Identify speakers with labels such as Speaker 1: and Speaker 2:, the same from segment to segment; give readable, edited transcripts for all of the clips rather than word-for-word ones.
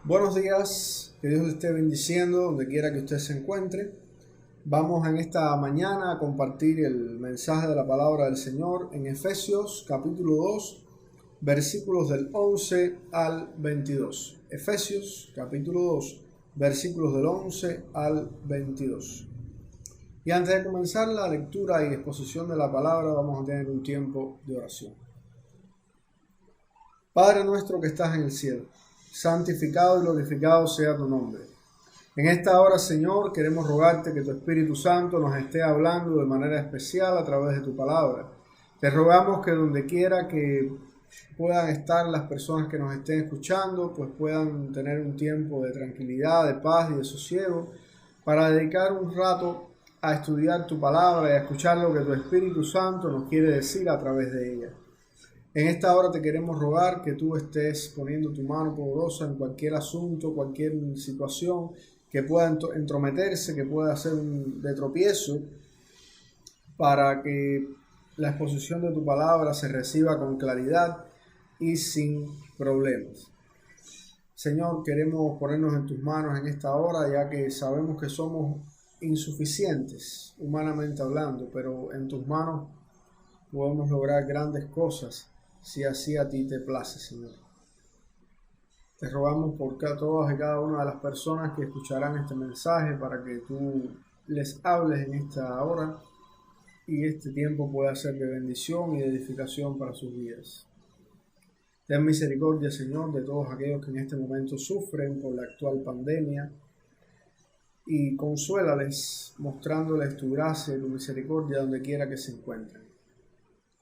Speaker 1: Buenos días, que Dios esté bendiciendo donde quiera que usted se encuentre. Vamos en esta mañana a compartir el mensaje de la palabra del Señor en Efesios capítulo 2, versículos del 11 al 22. Efesios capítulo 2, versículos del 11 al 22. Y antes de comenzar la lectura y exposición de la palabra, vamos a tener un tiempo de oración. Padre nuestro que estás en el cielo, santificado y glorificado sea tu nombre. En esta hora, Señor, queremos rogarte que tu Espíritu Santo nos esté hablando de manera especial a través de tu palabra. Te rogamos que donde quiera que puedan estar las personas que nos estén escuchando, pues puedan tener un tiempo de tranquilidad, de paz y de sosiego para dedicar un rato a estudiar tu palabra y a escuchar lo que tu Espíritu Santo nos quiere decir a través de ella. En esta hora te queremos rogar que tú estés poniendo tu mano poderosa en cualquier asunto, cualquier situación que pueda entrometerse, que pueda ser de tropiezo, para que la exposición de tu palabra se reciba con claridad y sin problemas. Señor, queremos ponernos en tus manos en esta hora, ya que sabemos que somos insuficientes, humanamente hablando, pero en tus manos podemos lograr grandes cosas si así a ti te place, Señor. Te rogamos por todas y cada una de las personas que escucharán este mensaje para que tú les hables en esta hora y este tiempo pueda ser de bendición y de edificación para sus vidas. Ten misericordia, Señor, de todos aquellos que en este momento sufren por la actual pandemia y consuélales mostrándoles tu gracia y tu misericordia donde quiera que se encuentren.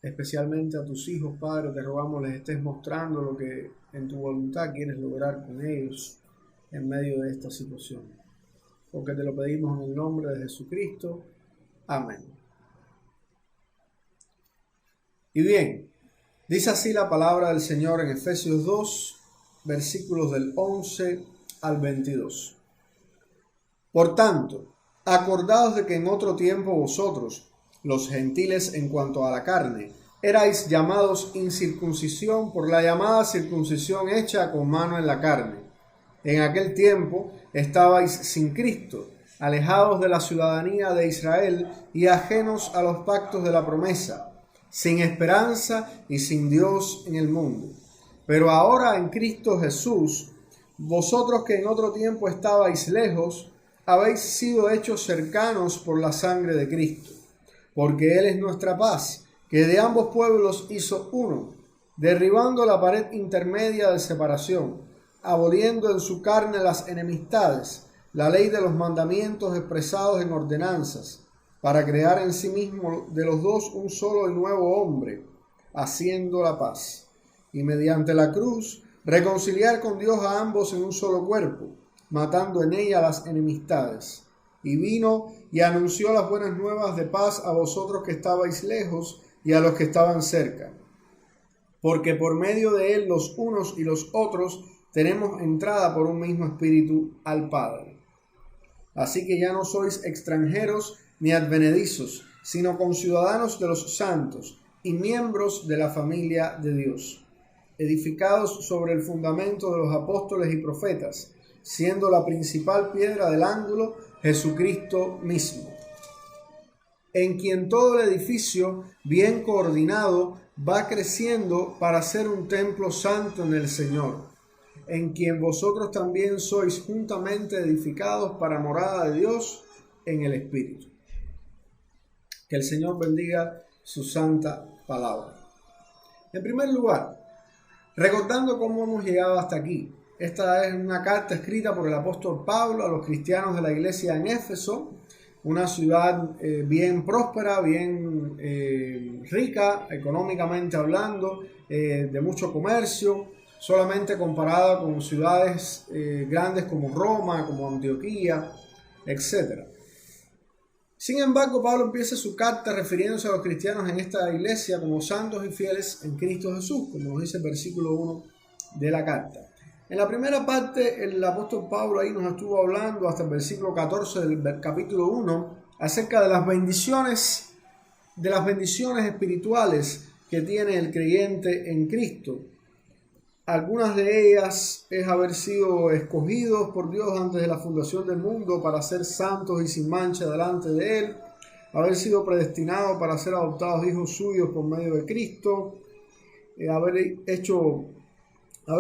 Speaker 1: Especialmente a tus hijos, Padre, te rogamos les estés mostrando lo que en tu voluntad quieres lograr con ellos en medio de esta situación. Porque te lo pedimos en el nombre de Jesucristo. Amén. Y bien, dice así la palabra del Señor en Efesios 2, versículos del 11 al 22. Por tanto, acordaos de que en otro tiempo vosotros, los gentiles en cuanto a la carne, erais llamados incircuncisión por la llamada circuncisión hecha con mano en la carne. En aquel tiempo estabais sin Cristo, alejados de la ciudadanía de Israel y ajenos a los pactos de la promesa, sin esperanza y sin Dios en el mundo. Pero ahora en Cristo Jesús, vosotros que en otro tiempo estabais lejos, habéis sido hechos cercanos por la sangre de Cristo. Porque Él es nuestra paz, que de ambos pueblos hizo uno, derribando la pared intermedia de separación, aboliendo en su carne las enemistades, la ley de los mandamientos expresados en ordenanzas, para crear en sí mismo de los dos un solo y nuevo hombre, haciendo la paz, y mediante la cruz reconciliar con Dios a ambos en un solo cuerpo, matando en ella las enemistades. Y vino y anunció las buenas nuevas de paz a vosotros que estabais lejos y a los que estaban cerca. Porque por medio de él los unos y los otros tenemos entrada por un mismo espíritu al Padre. Así que ya no sois extranjeros ni advenedizos, sino conciudadanos de los santos y miembros de la familia de Dios, edificados sobre el fundamento de los apóstoles y profetas, siendo la principal piedra del ángulo Jesucristo mismo, en quien todo el edificio, bien coordinado, va creciendo para ser un templo santo en el Señor, en quien vosotros también sois juntamente edificados para morada de Dios en el Espíritu. Que el Señor bendiga su santa palabra. En primer lugar, recordando cómo hemos llegado hasta aquí. Esta es una carta escrita por el apóstol Pablo a los cristianos de la iglesia en Éfeso, una ciudad bien próspera, bien rica, económicamente hablando, de mucho comercio, solamente comparada con ciudades grandes como Roma, como Antioquía, etc. Sin embargo, Pablo empieza su carta refiriéndose a los cristianos en esta iglesia como santos y fieles en Cristo Jesús, como nos dice el versículo 1 de la carta. En la primera parte, el apóstol Pablo ahí nos estuvo hablando hasta el versículo 14 del capítulo 1 acerca de las bendiciones espirituales que tiene el creyente en Cristo Algunas de ellas es haber sido escogidos por Dios antes de la fundación del mundo para ser santos y sin mancha delante de Él, haber sido predestinados para ser adoptados hijos suyos por medio de Cristo, haber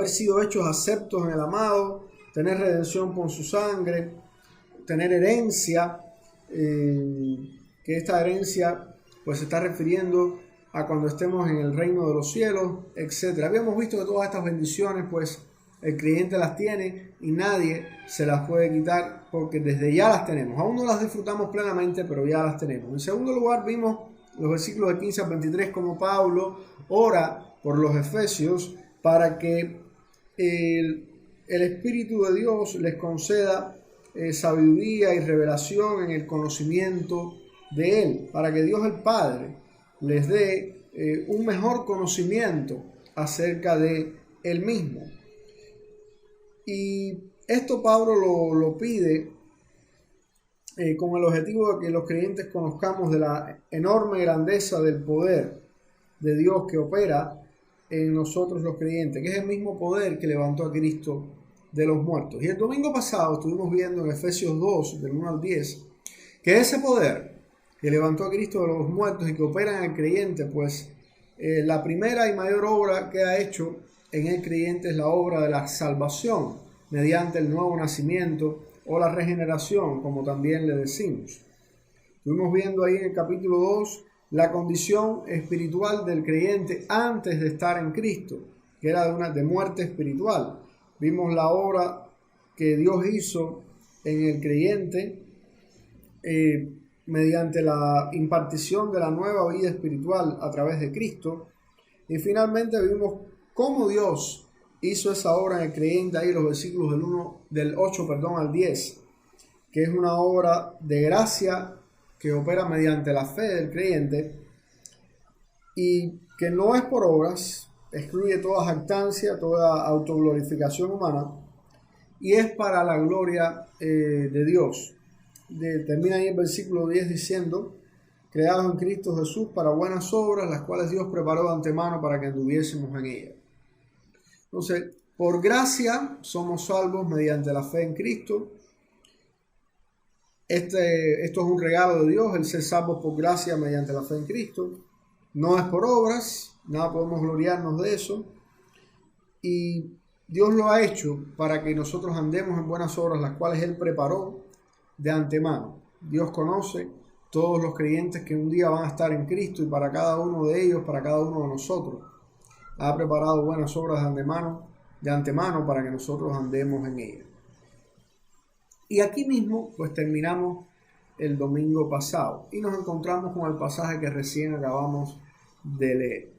Speaker 1: sido hechos aceptos en el amado, tener redención por su sangre, tener herencia, que esta herencia pues se está refiriendo a cuando estemos en el reino de los cielos, etc. Habíamos visto que todas estas bendiciones pues el creyente las tiene y nadie se las puede quitar porque desde ya las tenemos. Aún no las disfrutamos plenamente, pero ya las tenemos. En segundo lugar, vimos los versículos de 15 al 23 como Pablo ora por los efesios para que el Espíritu de Dios les conceda sabiduría y revelación en el conocimiento de Él, para que Dios el Padre les dé un mejor conocimiento acerca de Él mismo. Y esto Pablo lo pide con el objetivo de que los creyentes conozcamos de la enorme grandeza del poder de Dios que opera en nosotros los creyentes, que es el mismo poder que levantó a Cristo de los muertos. Y el domingo pasado estuvimos viendo en Efesios 2, del 1 al 10, que ese poder que levantó a Cristo de los muertos y que opera en el creyente, pues la primera y mayor obra que ha hecho en el creyente es la obra de la salvación mediante el nuevo nacimiento o la regeneración, como también le decimos. Estuvimos viendo ahí en el capítulo 2 la condición espiritual del creyente antes de estar en Cristo, que era de muerte espiritual. Vimos la obra que Dios hizo en el creyente mediante la impartición de la nueva vida espiritual a través de Cristo. Y finalmente vimos cómo Dios hizo esa obra en el creyente, ahí los versículos del 8 al 10, que es una obra de gracia que opera mediante la fe del creyente y que no es por obras, excluye toda jactancia, toda autoglorificación humana y es para la gloria de Dios. Termina ahí el versículo 10 diciendo: creados en Cristo Jesús para buenas obras, las cuales Dios preparó de antemano para que anduviésemos en ellas. Entonces, por gracia somos salvos mediante la fe en Cristo. Esto es un regalo de Dios, el ser salvos por gracia mediante la fe en Cristo. No es por obras, nada podemos gloriarnos de eso. Y Dios lo ha hecho para que nosotros andemos en buenas obras, las cuales Él preparó de antemano. Dios conoce todos los creyentes que un día van a estar en Cristo y para cada uno de ellos, para cada uno de nosotros, ha preparado buenas obras de antemano para que nosotros andemos en ellas. Y aquí mismo pues terminamos el domingo pasado y nos encontramos con el pasaje que recién acabamos de leer.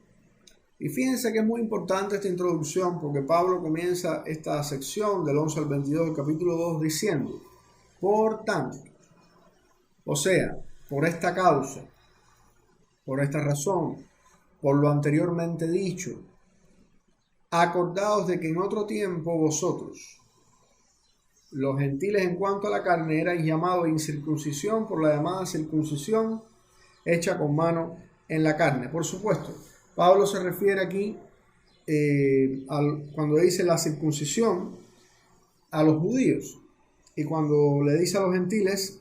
Speaker 1: Y fíjense que es muy importante esta introducción porque Pablo comienza esta sección del 11 al 22 del capítulo 2 diciendo: por tanto, o sea, por esta causa, por esta razón, por lo anteriormente dicho, acordaos de que en otro tiempo vosotros, los gentiles en cuanto a la carne, erais llamados incircuncisión por la llamada circuncisión hecha con mano en la carne. Por supuesto, Pablo se refiere aquí, cuando dice la circuncisión, a los judíos. Y cuando le dice a los gentiles,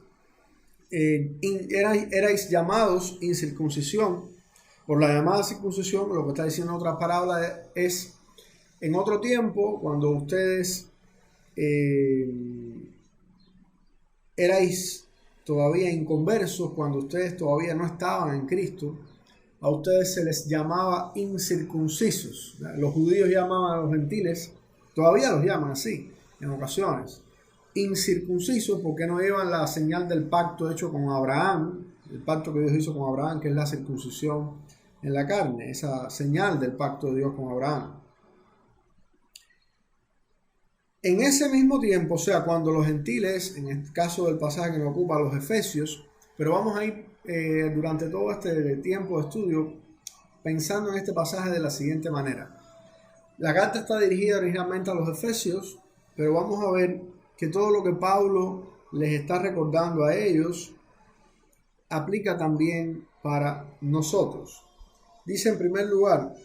Speaker 1: erais llamados incircuncisión por la llamada circuncisión, lo que está diciendo en otras palabras es, en otro tiempo, cuando ustedes erais todavía inconversos, cuando ustedes todavía no estaban en Cristo, a ustedes se les llamaba incircuncisos. Los judíos llamaban a los gentiles, todavía los llaman así en ocasiones, incircuncisos, porque no llevan la señal del pacto hecho con Abraham, el pacto que Dios hizo con Abraham, que es la circuncisión en la carne, esa señal del pacto de Dios con Abraham. En ese mismo tiempo, o sea, cuando los gentiles, en el caso del pasaje que nos ocupa los Efesios, pero vamos a ir durante todo este tiempo de estudio pensando en este pasaje de la siguiente manera. La carta está dirigida originalmente a los Efesios, pero vamos a ver que todo lo que Pablo les está recordando a ellos aplica también para nosotros. Dice en primer lugar: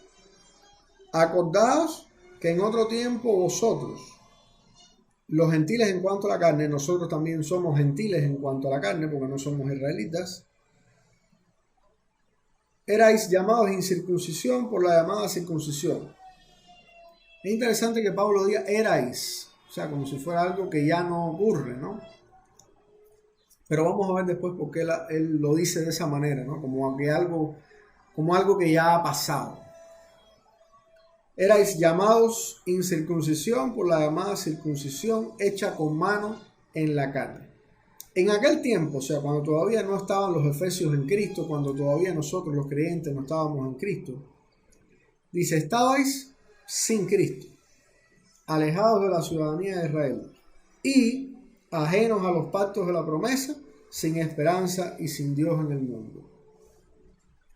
Speaker 1: acordaos que en otro tiempo vosotros, los gentiles en cuanto a la carne, nosotros también somos gentiles en cuanto a la carne, porque no somos israelitas, erais llamados incircuncisión por la llamada circuncisión. Es interesante que Pablo diga erais, o sea, como si fuera algo que ya no ocurre, ¿no? Pero vamos a ver después por qué él lo dice de esa manera, ¿no? Como algo que ya ha pasado. Erais llamados incircuncisión por la llamada circuncisión hecha con mano en la carne. En aquel tiempo, o sea, cuando todavía no estaban los efesios en Cristo, cuando todavía nosotros los creyentes no estábamos en Cristo, dice, estabais sin Cristo, alejados de la ciudadanía de Israel y ajenos a los pactos de la promesa, sin esperanza y sin Dios en el mundo.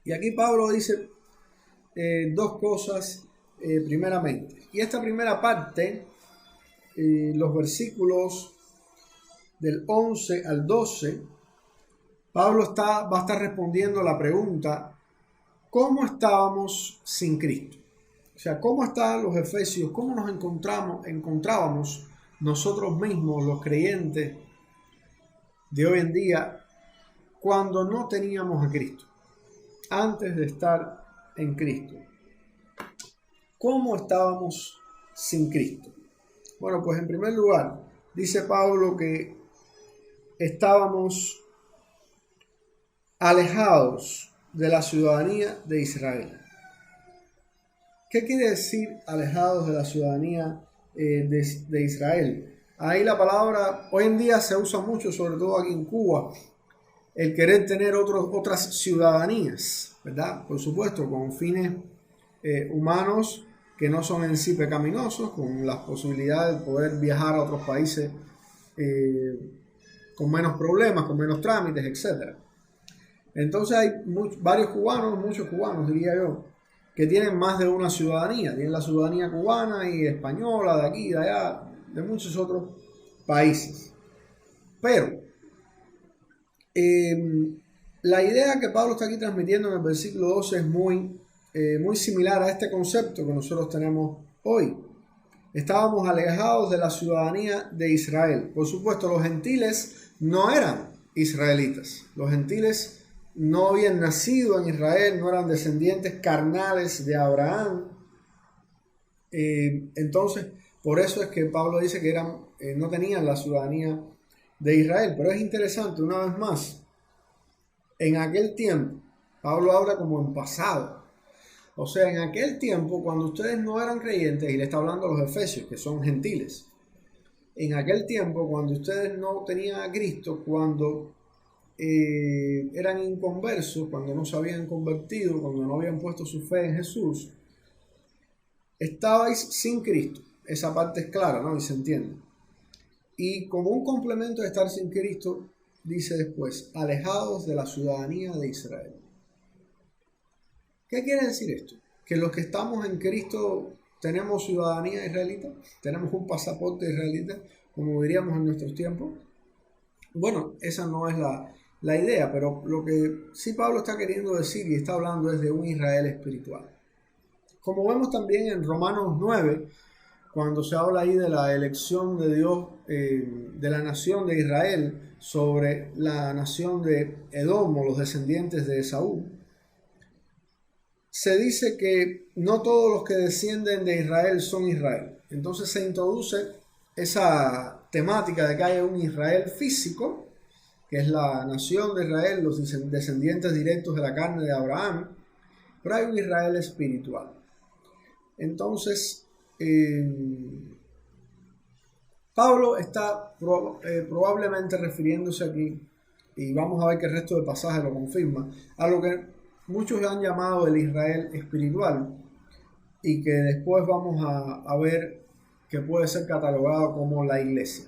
Speaker 1: Y aquí Pablo dice dos cosas primeramente. Y esta primera parte, los versículos del 11 al 12, Pablo va a estar respondiendo a la pregunta, ¿cómo estábamos sin Cristo? O sea, ¿cómo estaban los efesios? ¿Cómo nos encontrábamos nosotros mismos, los creyentes de hoy en día, cuando no teníamos a Cristo? Antes de estar en Cristo. ¿Cómo estábamos sin Cristo? Bueno, pues en primer lugar, dice Pablo que estábamos alejados de la ciudadanía de Israel. ¿Qué quiere decir alejados de la ciudadanía de Israel? Ahí la palabra hoy en día se usa mucho, sobre todo aquí en Cuba, el querer tener otras ciudadanías, ¿verdad? Por supuesto, con fines humanos que no son en sí pecaminosos, con las posibilidades de poder viajar a otros países con menos problemas, con menos trámites, etc. Entonces hay muchos cubanos diría yo, que tienen más de una ciudadanía. Tienen la ciudadanía cubana y española, de aquí, de allá, de muchos otros países. Pero la idea que Pablo está aquí transmitiendo en el versículo 12 es muy similar a este concepto que nosotros tenemos hoy. Estábamos alejados de la ciudadanía de Israel. Por supuesto, los gentiles no eran israelitas. Los gentiles no habían nacido en Israel, no eran descendientes carnales de Abraham. Entonces, por eso es que Pablo dice que no tenían la ciudadanía de Israel. Pero es interesante, una vez más, en aquel tiempo, Pablo habla como en pasado. O sea, en aquel tiempo, cuando ustedes no eran creyentes, y le está hablando a los efesios, que son gentiles, en aquel tiempo, cuando ustedes no tenían a Cristo, cuando eran inconversos, cuando no se habían convertido, cuando no habían puesto su fe en Jesús, estabais sin Cristo. Esa parte es clara, ¿no? Y se entiende. Y como un complemento de estar sin Cristo, dice después, alejados de la ciudadanía de Israel. ¿Qué quiere decir esto? Que los que estamos en Cristo tenemos ciudadanía israelita, tenemos un pasaporte israelita, como diríamos en nuestros tiempos. Bueno, esa no es la idea, pero lo que sí Pablo está queriendo decir y está hablando es de un Israel espiritual. Como vemos también en Romanos 9, cuando se habla ahí de la elección de Dios, de la nación de Israel sobre la nación de Edom o los descendientes de Esaú, se dice que no todos los que descienden de Israel son Israel. Entonces se introduce esa temática de que hay un Israel físico, que es la nación de Israel, los descendientes directos de la carne de Abraham, pero hay un Israel espiritual. Entonces, Pablo está probablemente refiriéndose aquí, y vamos a ver que el resto del pasaje lo confirma, a lo que muchos han llamado el Israel espiritual, y que después vamos a ver que puede ser catalogado como la iglesia.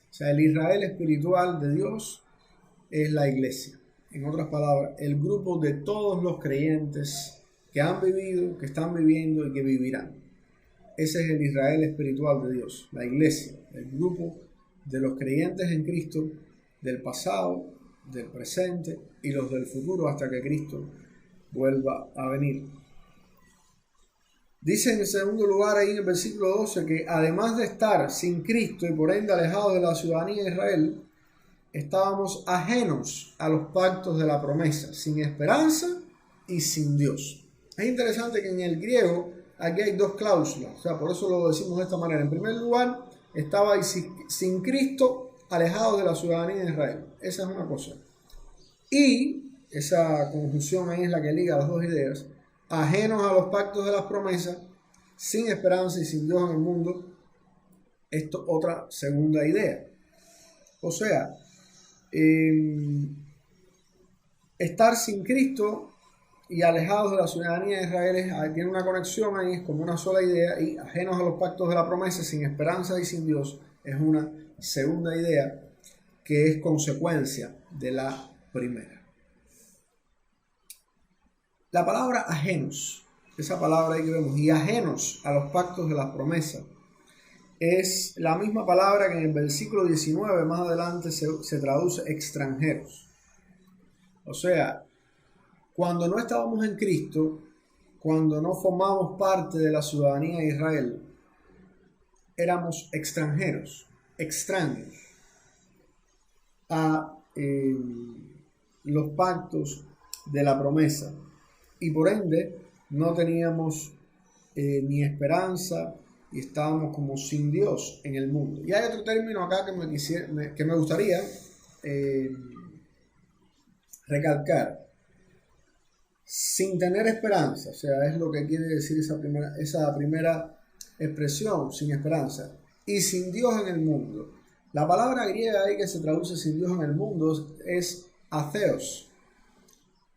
Speaker 1: O sea, el Israel espiritual de Dios es la iglesia. En otras palabras, el grupo de todos los creyentes que han vivido, que están viviendo y que vivirán. Ese es el Israel espiritual de Dios, la iglesia, el grupo de los creyentes en Cristo, del pasado, del presente y los del futuro hasta que Cristo vuelva a venir. Dice en segundo lugar ahí en el versículo 12 que además de estar sin Cristo y por ende alejados de la ciudadanía de Israel, estábamos ajenos a los pactos de la promesa, sin esperanza y sin Dios. Es interesante que en el griego aquí hay dos cláusulas, o sea, por eso lo decimos de esta manera. En primer lugar, estaba sin Cristo, alejados de la ciudadanía de Israel. Esa es una cosa. Y esa conjunción ahí es la que liga las dos ideas. Ajenos a los pactos de las promesas, sin esperanza y sin Dios en el mundo. Esto otra segunda idea. O sea, estar sin Cristo y alejados de la ciudadanía de Israel tiene una conexión ahí, es como una sola idea, y ajenos a los pactos de la promesa, sin esperanza y sin Dios, es una segunda idea que es consecuencia de la primera. La palabra ajenos, esa palabra ahí que vemos, y ajenos a los pactos de la promesa, es la misma palabra que en el versículo 19 más adelante se traduce extranjeros. O sea, cuando no estábamos en Cristo, cuando no formamos parte de la ciudadanía de Israel, éramos extranjeros, extraños a los pactos de la promesa, y por ende no teníamos ni esperanza y estábamos como sin Dios en el mundo. Y hay otro término acá que me gustaría recalcar. Sin tener esperanza, o sea, es lo que quiere decir esa primera expresión, sin esperanza, y sin Dios en el mundo. La palabra griega ahí que se traduce sin Dios en el mundo es atheos,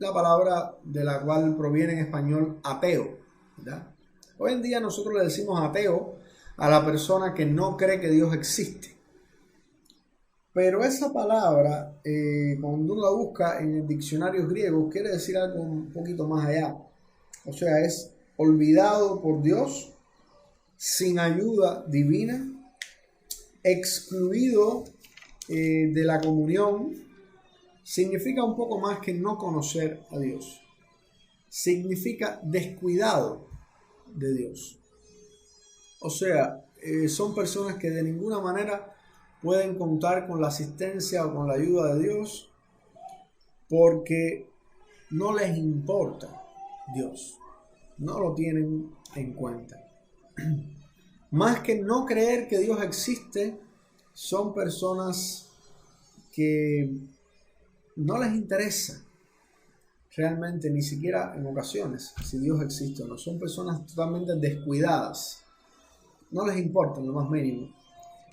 Speaker 1: la palabra de la cual proviene en español ateo, ¿verdad? Hoy en día nosotros le decimos ateo a la persona que no cree que Dios existe. Pero esa palabra, cuando uno la busca en el diccionario griego, quiere decir algo un poquito más allá. O sea, es olvidado por Dios, sin ayuda divina, excluido de la comunión. Significa un poco más que no conocer a Dios. Significa descuidado de Dios. O sea, son personas que de ninguna manera pueden contar con la asistencia o con la ayuda de Dios porque no les importa Dios, no lo tienen en cuenta. Más que no creer que Dios existe, son personas que no les interesa realmente, ni siquiera en ocasiones, si Dios existe o no. Son personas totalmente descuidadas, no les importa en lo más mínimo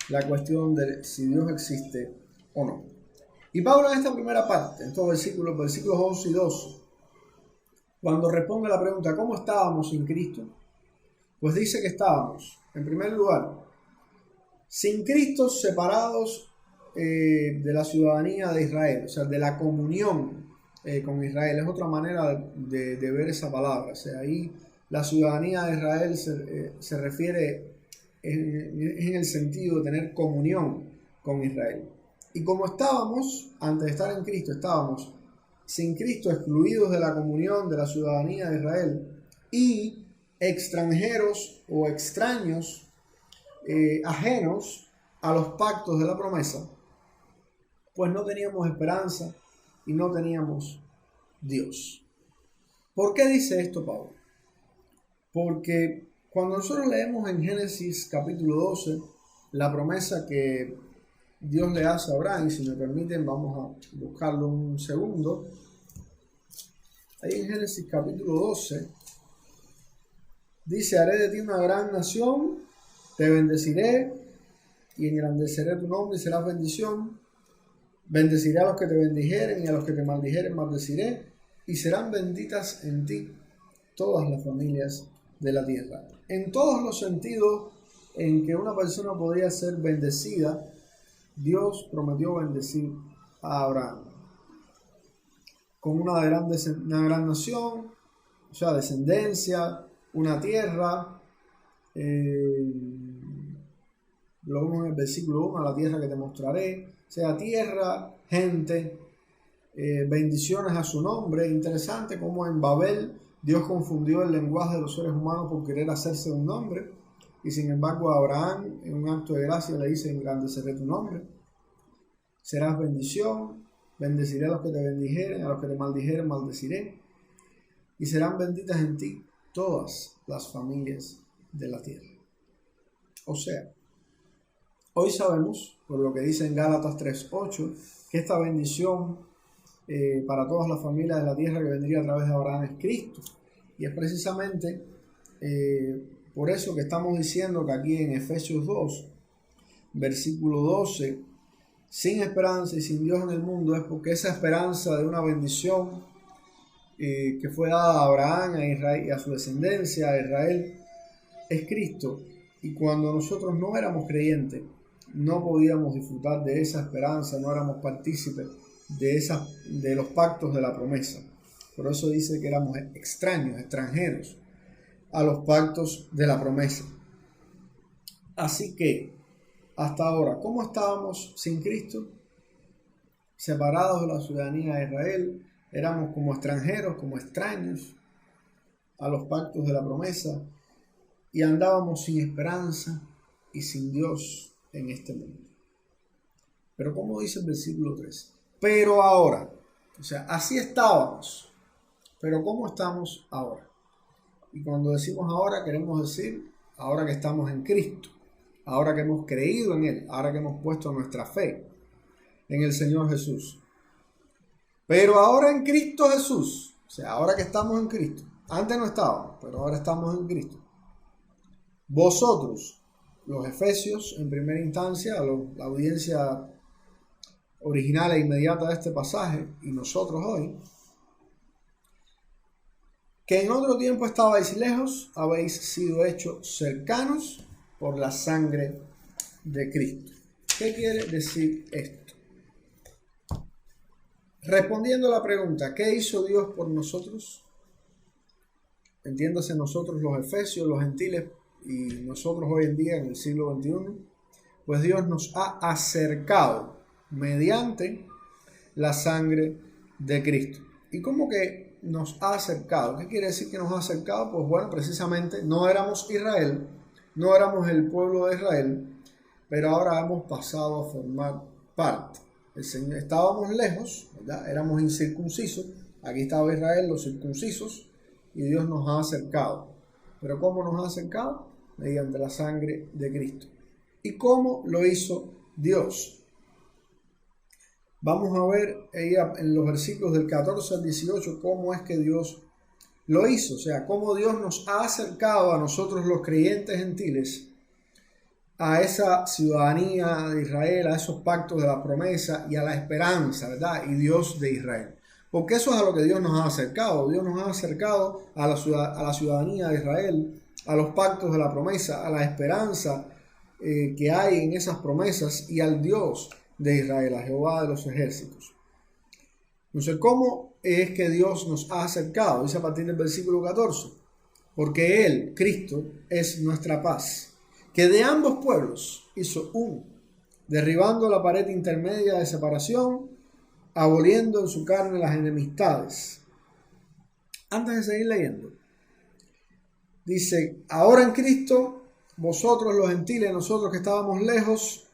Speaker 1: la cuestión de si Dios existe o no. Y Pablo en esta primera parte, en estos versículos 11 y 12, cuando responde la pregunta ¿cómo estábamos sin Cristo? Pues dice que estábamos, en primer lugar, sin Cristo, separados de la ciudadanía de Israel, o sea, de la comunión con Israel. Es otra manera de ver esa palabra. O sea, ahí la ciudadanía de Israel se refiere en el sentido de tener comunión con Israel. Y como estábamos, antes de estar en Cristo, estábamos sin Cristo, excluidos de la comunión de la ciudadanía de Israel y extranjeros o extraños, ajenos a los pactos de la promesa, pues no teníamos esperanza y no teníamos Dios. ¿Por qué dice esto Pablo? Porque cuando nosotros leemos en Génesis capítulo 12 la promesa que Dios le hace a Abraham, y si me permiten vamos a buscarlo un segundo. Ahí en Génesis capítulo 12 dice: haré de ti una gran nación, te bendeciré y engrandeceré tu nombre y serás bendición. Bendeciré a los que te bendijeren y a los que te maldijeren maldeciré, y serán benditas en ti todas las familias de la tierra. En todos los sentidos en que una persona podría ser bendecida, Dios prometió bendecir a Abraham con una gran nación, o sea, descendencia, una tierra. Lo vemos en el versículo 1, la tierra que te mostraré, sea tierra, gente, bendiciones a su nombre. Interesante como en Babel Dios confundió el lenguaje de los seres humanos por querer hacerse un nombre, y sin embargo a Abraham en un acto de gracia le dice: engrandeceré tu nombre, serás bendición, bendeciré a los que te bendijeren, a los que te maldijeren maldeciré, y serán benditas en ti todas las familias de la tierra. O sea, hoy sabemos, por lo que dice en Gálatas 3:8, que esta bendición para todas las familias de la tierra que vendría a través de Abraham es Cristo. Y es precisamente por eso que estamos diciendo que aquí en Efesios 2, versículo 12, sin esperanza y sin Dios en el mundo, es porque esa esperanza de una bendición que fue dada a Abraham, a Israel y a su descendencia, a Israel, es Cristo. Y cuando nosotros no éramos creyentes, no podíamos disfrutar de esa esperanza, no éramos partícipes de los pactos de la promesa. Por eso dice que éramos extraños, extranjeros a los pactos de la promesa. Así que, hasta ahora, ¿cómo estábamos sin Cristo? Separados de la ciudadanía de Israel, éramos como extranjeros, como extraños a los pactos de la promesa, y andábamos sin esperanza y sin Dios en este mundo. Pero como dice el versículo 3, pero ahora, o sea, así estábamos, pero ¿cómo estamos ahora? Y cuando decimos ahora, queremos decir ahora que estamos en Cristo, ahora que hemos creído en Él, ahora que hemos puesto nuestra fe en el Señor Jesús. Pero ahora en Cristo Jesús, o sea, ahora que estamos en Cristo, antes no estábamos, pero ahora estamos en Cristo. Vosotros, los efesios, en primera instancia, la audiencia original e inmediata de este pasaje, y nosotros hoy, que en otro tiempo estabais lejos, habéis sido hechos cercanos por la sangre de Cristo. ¿Qué quiere decir esto? Respondiendo a la pregunta, ¿qué hizo Dios por nosotros? Entiéndase nosotros los efesios, los gentiles, y nosotros hoy en día en el siglo XXI, pues Dios nos ha acercado mediante la sangre de Cristo. ¿Y cómo que nos ha acercado? ¿Qué quiere decir que nos ha acercado? Pues bueno, precisamente no éramos Israel, no éramos el pueblo de Israel, pero ahora hemos pasado a formar parte. Estábamos lejos, ¿verdad? Éramos incircuncisos, aquí estaba Israel, los circuncisos, y Dios nos ha acercado. ¿Pero cómo nos ha acercado? Mediante la sangre de Cristo. ¿Y cómo lo hizo Dios? Vamos a ver en los versículos del 14 al 18 cómo es que Dios lo hizo. O sea, cómo Dios nos ha acercado a nosotros los creyentes gentiles a esa ciudadanía de Israel, a esos pactos de la promesa y a la esperanza, ¿verdad? Y Dios de Israel. Porque eso es a lo que Dios nos ha acercado. Dios nos ha acercado a la ciudadanía de Israel, a los pactos de la promesa, a la esperanza que hay en esas promesas y al Dios de Israel, a Jehová de los ejércitos. Entonces, ¿cómo es que Dios nos ha acercado? Dice a partir del versículo 14. Porque Él, Cristo, es nuestra paz, que de ambos pueblos hizo uno, derribando la pared intermedia de separación, aboliendo en su carne las enemistades. Antes de seguir leyendo, dice, ahora en Cristo, vosotros los gentiles, nosotros que estábamos lejos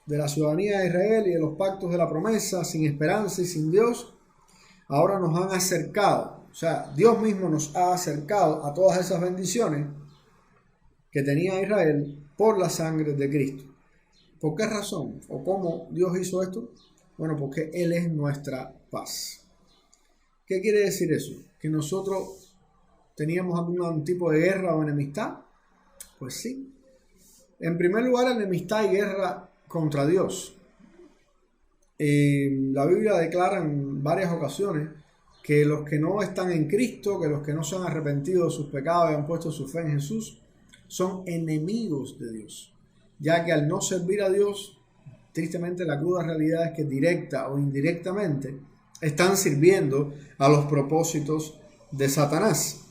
Speaker 1: de la ciudadanía de Israel y de los pactos de la promesa, sin esperanza y sin Dios, ahora nos han acercado. O sea, Dios mismo nos ha acercado a todas esas bendiciones que tenía Israel por la sangre de Cristo. ¿Por qué razón? ¿O cómo Dios hizo esto? Bueno, porque Él es nuestra paz. ¿Qué quiere decir eso? ¿Que nosotros teníamos algún tipo de guerra o enemistad? Pues sí. En primer lugar, enemistad y guerra contra Dios. La Biblia declara en varias ocasiones que los que no están en Cristo, que los que no se han arrepentido de sus pecados y han puesto su fe en Jesús, son enemigos de Dios, ya que al no servir a Dios, tristemente la cruda realidad es que directa o indirectamente están sirviendo a los propósitos de Satanás.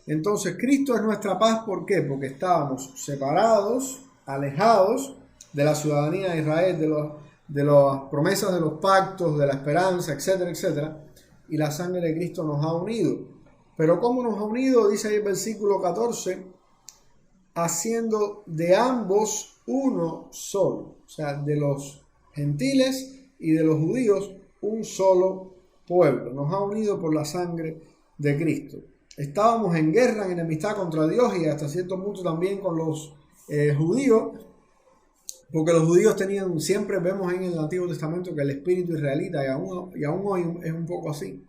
Speaker 1: Entonces Cristo es nuestra paz. ¿Por qué? Porque estábamos separados, alejados de la ciudadanía de Israel, de las promesas de los pactos, de la esperanza, etcétera, etcétera, y la sangre de Cristo nos ha unido. Pero ¿cómo nos ha unido? Dice ahí el versículo 14, haciendo de ambos uno solo. O sea, de los gentiles y de los judíos un solo pueblo. Nos ha unido por la sangre de Cristo. Estábamos en guerra, en enemistad contra Dios y hasta cierto punto también con los judíos, porque los judíos tenían, siempre vemos en el Antiguo Testamento que el espíritu israelita, y aún hoy es un poco así,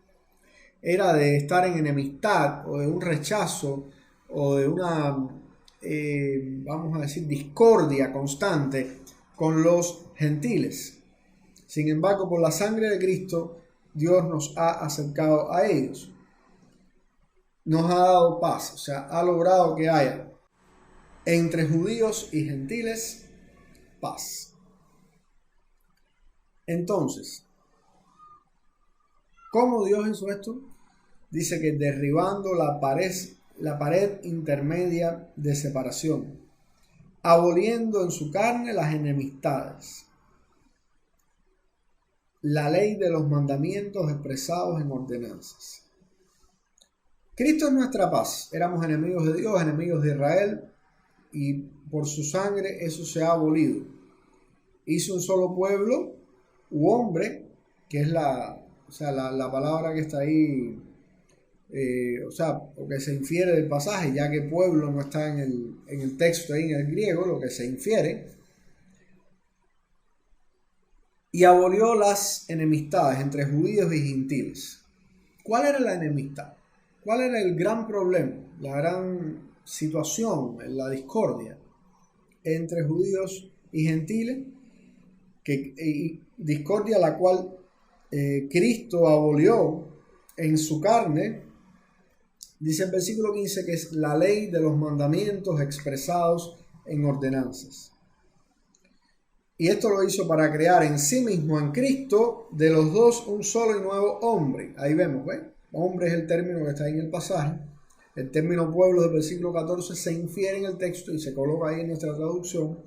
Speaker 1: era de estar en enemistad o de un rechazo o de una, vamos a decir, discordia constante con los gentiles. Sin embargo, por la sangre de Cristo, Dios nos ha acercado a ellos. Nos ha dado paz, o sea, ha logrado que haya entre judíos y gentiles paz. Entonces, ¿cómo Dios hizo esto? Dice que derribando la pared intermedia de separación, aboliendo en su carne las enemistades, la ley de los mandamientos expresados en ordenanzas. Cristo es nuestra paz. Éramos enemigos de Dios, enemigos de Israel, y por su sangre eso se ha abolido. Hizo un solo pueblo u hombre, que es la palabra que está ahí, lo que se infiere del pasaje, ya que pueblo no está en el texto ahí en el griego, lo que se infiere, y abolió las enemistades entre judíos y gentiles. ¿Cuál era la enemistad? ¿Cuál era el gran problema, la gran situación, la discordia entre judíos y gentiles? Discordia la cual Cristo abolió en su carne. Dice el versículo 15 que es la ley de los mandamientos expresados en ordenanzas. Y esto lo hizo para crear en sí mismo, en Cristo, de los dos un solo y nuevo hombre. Ahí vemos, ¿ves? Hombre es el término que está ahí en el pasaje. El término pueblo del versículo 14 se infiere en el texto y se coloca ahí en nuestra traducción,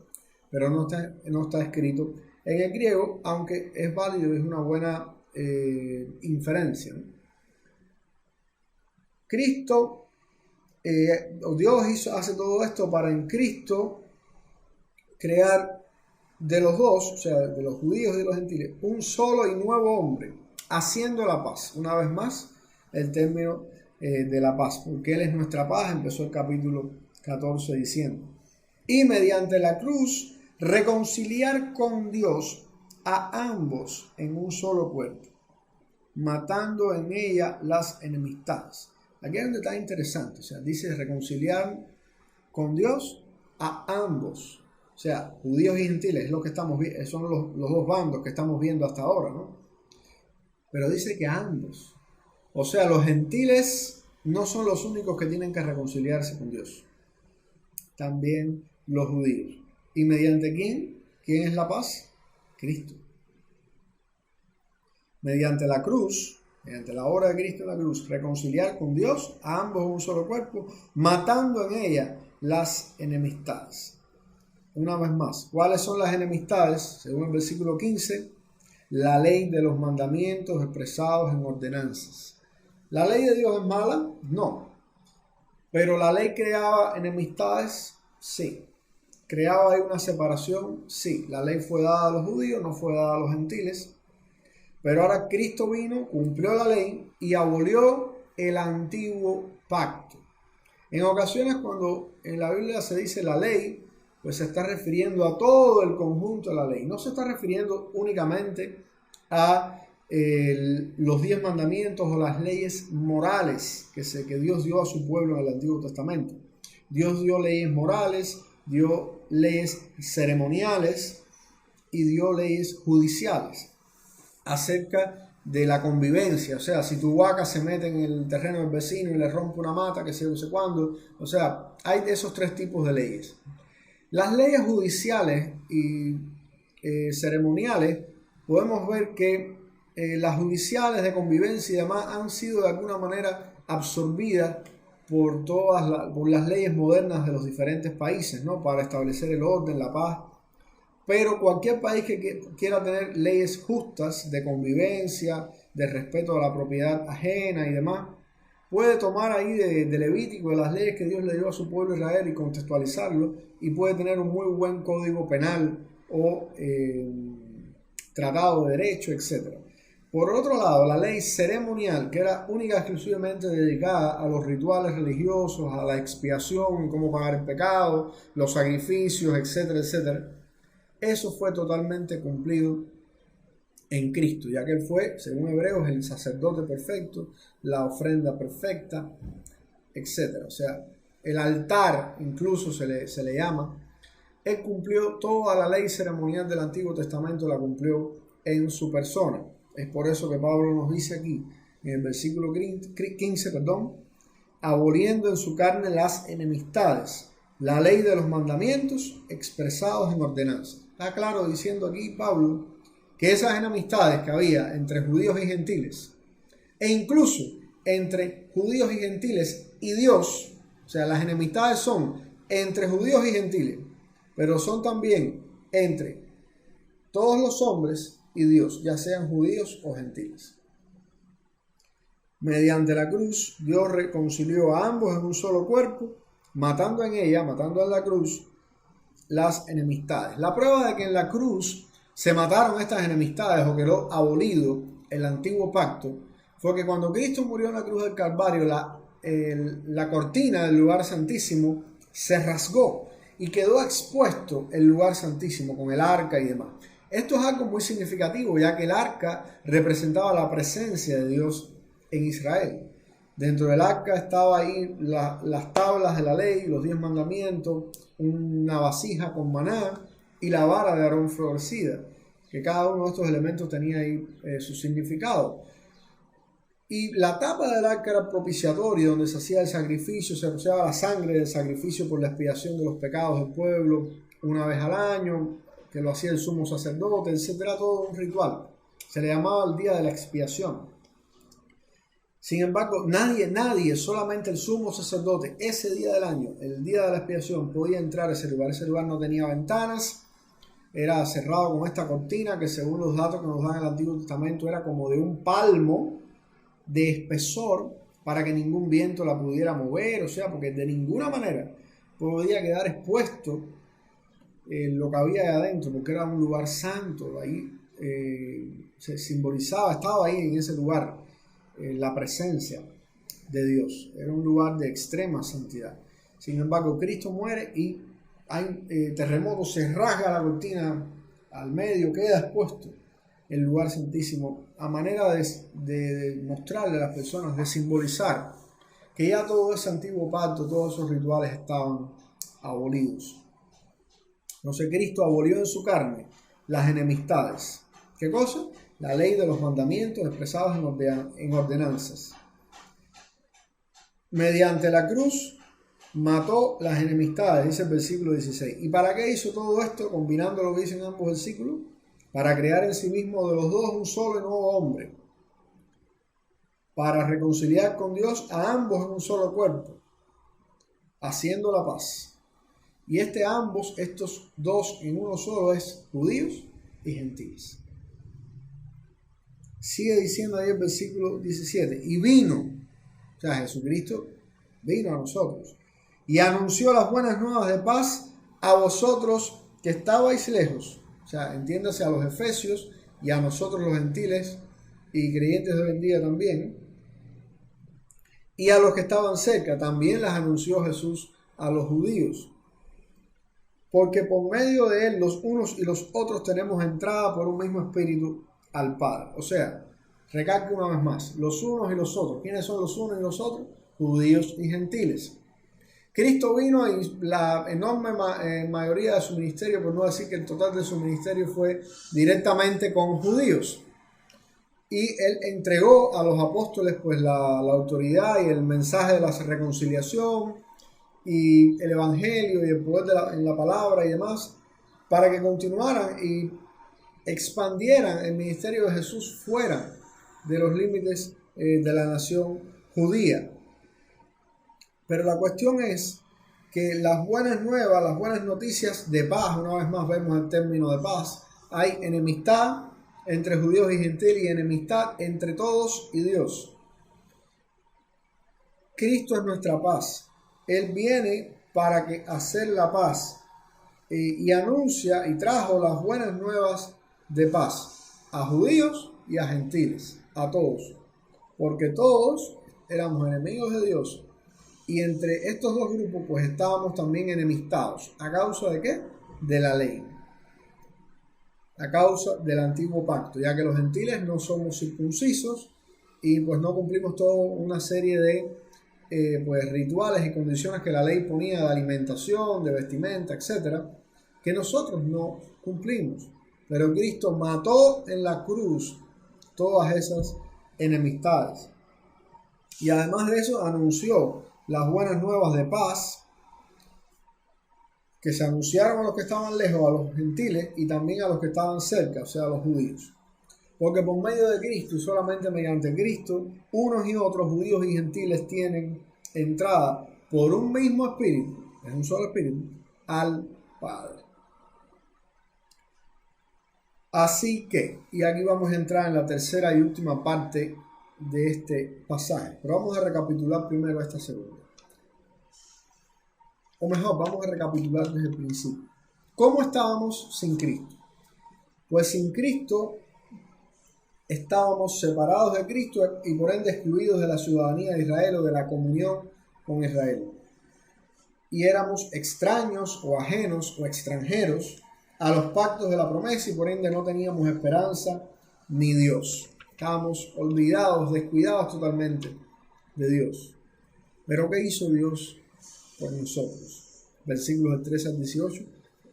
Speaker 1: pero no está escrito en el griego, aunque es válido, es una buena inferencia, ¿no? Cristo, Dios hace todo esto para en Cristo crear de los dos, o sea, de los judíos y de los gentiles, un solo y nuevo hombre, haciendo la paz. Una vez más, el término de la paz, porque Él es nuestra paz, empezó el capítulo 14 diciendo. Y mediante la cruz, reconciliar con Dios a ambos en un solo cuerpo, matando en ella las enemistades. Aquí hay un detalle interesante, o sea, dice reconciliar con Dios a ambos, o sea, judíos y gentiles, es lo que estamos viendo, son los dos bandos que estamos viendo hasta ahora, ¿no? Pero dice que a ambos, o sea, los gentiles no son los únicos que tienen que reconciliarse con Dios, también los judíos. ¿Y mediante quién? ¿Quién es la paz? Cristo. Mediante la cruz, mediante la obra de Cristo en la cruz, reconciliar con Dios a ambos en un solo cuerpo, matando en ella las enemistades. Una vez más, ¿cuáles son las enemistades? Según el versículo 15, la ley de los mandamientos expresados en ordenanzas. ¿La ley de Dios es mala? No. ¿Pero la ley creaba enemistades? Sí. ¿Creaba ahí una separación? Sí. La ley fue dada a los judíos, no fue dada a los gentiles. Pero ahora Cristo vino, cumplió la ley y abolió el antiguo pacto. En ocasiones cuando en la Biblia se dice la ley, pues se está refiriendo a todo el conjunto de la ley. No se está refiriendo únicamente a los 10 mandamientos o las leyes morales que Dios dio a su pueblo en el Antiguo Testamento. Dios dio leyes morales, dio leyes ceremoniales y dio leyes judiciales acerca de la convivencia. O sea, si tu vaca se mete en el terreno del vecino y le rompe una mata, que sé no sé cuándo. O sea, hay esos 3 tipos de leyes. Las leyes judiciales y ceremoniales, podemos ver que las judiciales de convivencia y demás han sido de alguna manera absorbidas por por las leyes modernas de los diferentes países, ¿no? Para establecer el orden, la paz. Pero cualquier país que quiera tener leyes justas de convivencia, de respeto a la propiedad ajena y demás, puede tomar ahí de Levítico, de las leyes que Dios le dio a su pueblo Israel y contextualizarlo, y puede tener un muy buen código penal o tratado de derecho, etc. Por otro lado, la ley ceremonial, que era única y exclusivamente dedicada a los rituales religiosos, a la expiación, cómo pagar el pecado, los sacrificios, etcétera, etcétera, eso fue totalmente cumplido en Cristo, ya que Él fue, según Hebreos, el sacerdote perfecto, la ofrenda perfecta, etc. O sea, el altar incluso se le llama. Él cumplió toda la ley ceremonial del Antiguo Testamento, la cumplió en su persona. Es por eso que Pablo nos dice aquí, en el versículo 15, aboliendo en su carne las enemistades, la ley de los mandamientos expresados en ordenanza. Está claro diciendo aquí Pablo que esas enemistades que había entre judíos y gentiles, e incluso entre judíos y gentiles y Dios, o sea, las enemistades son entre judíos y gentiles, pero son también entre todos los hombres y Dios, ya sean judíos o gentiles. Mediante la cruz, Dios reconcilió a ambos en un solo cuerpo, matando en la cruz, las enemistades. La prueba de que en la cruz se mataron estas enemistades o quedó abolido el antiguo pacto fue que cuando Cristo murió en la cruz del Calvario, la cortina del lugar santísimo se rasgó y quedó expuesto el lugar santísimo con el arca y demás. Esto es algo muy significativo, ya que el arca representaba la presencia de Dios en Israel. Dentro del arca estaba ahí las tablas de la ley, los 10 mandamientos, una vasija con maná y la vara de Aarón florecida, que cada uno de estos elementos tenía ahí su significado. Y la tapa del arca era propiciatorio, donde se hacía el sacrificio, se rociaba la sangre del sacrificio por la expiación de los pecados del pueblo una vez al año, que lo hacía el sumo sacerdote, etcétera, todo un ritual. Se le llamaba el día de la expiación. Sin embargo, nadie, solamente el sumo sacerdote, ese día del año, el día de la expiación, podía entrar a ese lugar. Ese lugar no tenía ventanas, era cerrado con esta cortina que, según los datos que nos dan el Antiguo Testamento, era como de un palmo de espesor para que ningún viento la pudiera mover, o sea, porque de ninguna manera podía quedar expuesto lo que había ahí adentro, porque era un lugar santo. Ahí se simbolizaba, estaba ahí en ese lugar la presencia de Dios. Era un lugar de extrema santidad. Sin embargo, Cristo muere y hay terremoto, se rasga la cortina al medio, queda expuesto el lugar santísimo, a manera de mostrarle a las personas, de simbolizar que ya todo ese antiguo pacto, todos esos rituales estaban abolidos. Entonces Cristo abolió en su carne las enemistades. ¿Qué cosa? La ley de los mandamientos expresados en ordenanzas. Mediante la cruz mató las enemistades, dice el versículo 16. ¿Y para qué hizo todo esto? Combinando lo que dicen ambos versículos, para crear en sí mismo de los dos un solo y nuevo hombre, para reconciliar con Dios a ambos en un solo cuerpo, haciendo la paz. Y estos dos en uno solo, es judíos y gentiles. Sigue diciendo ahí el versículo 17, y vino, o sea, Jesucristo vino a nosotros, y anunció las buenas nuevas de paz a vosotros que estabais lejos, o sea, entiéndase a los efesios y a nosotros los gentiles y creyentes de hoy en día también, y a los que estaban cerca, también las anunció Jesús a los judíos, porque por medio de él los unos y los otros tenemos entrada por un mismo espíritu al Padre. O sea, recalco una vez más, los unos y los otros. ¿Quiénes son los unos y los otros? Judíos y gentiles. Cristo vino y la enorme mayoría de su ministerio, por no decir que el total de su ministerio, fue directamente con judíos. Y él entregó a los apóstoles pues la autoridad y el mensaje de la reconciliación y el evangelio y el poder en la palabra y demás, para que continuaran y expandieran el ministerio de Jesús fuera de los límites de la nación judía. Pero la cuestión es que las buenas nuevas, las buenas noticias de paz, una vez más vemos el término de paz, hay enemistad entre judíos y gentiles y enemistad entre todos y Dios. Cristo es nuestra paz. Él viene para hacer la paz y anuncia y trajo las buenas nuevas de paz a judíos y a gentiles, a todos, porque todos éramos enemigos de Dios y entre estos dos grupos pues estábamos también enemistados. ¿A causa de qué? De la ley, a causa del antiguo pacto, ya que los gentiles no somos circuncisos y pues no cumplimos toda una serie de pues rituales y condiciones que la ley ponía de alimentación, de vestimenta, etcétera, que nosotros no cumplimos. Pero Cristo mató en la cruz todas esas enemistades. Y además de eso anunció las buenas nuevas de paz que se anunciaron a los que estaban lejos, a los gentiles, y también a los que estaban cerca, o sea, a los judíos. Porque por medio de Cristo y solamente mediante Cristo, unos y otros, judíos y gentiles, tienen entrada por un mismo espíritu, es un solo espíritu, al Padre. Así que, y aquí vamos a entrar en la tercera y última parte de este pasaje, pero vamos a recapitular primero esta segunda. O mejor, vamos a recapitular desde el principio. ¿Cómo estábamos sin Cristo? Pues sin Cristo estábamos separados de Cristo y por ende excluidos de la ciudadanía de Israel o de la comunión con Israel. Y éramos extraños o ajenos o extranjeros a los pactos de la promesa y por ende no teníamos esperanza ni Dios. Estábamos olvidados, descuidados totalmente de Dios. Pero ¿qué hizo Dios por nosotros? Versículos del 13 al 18.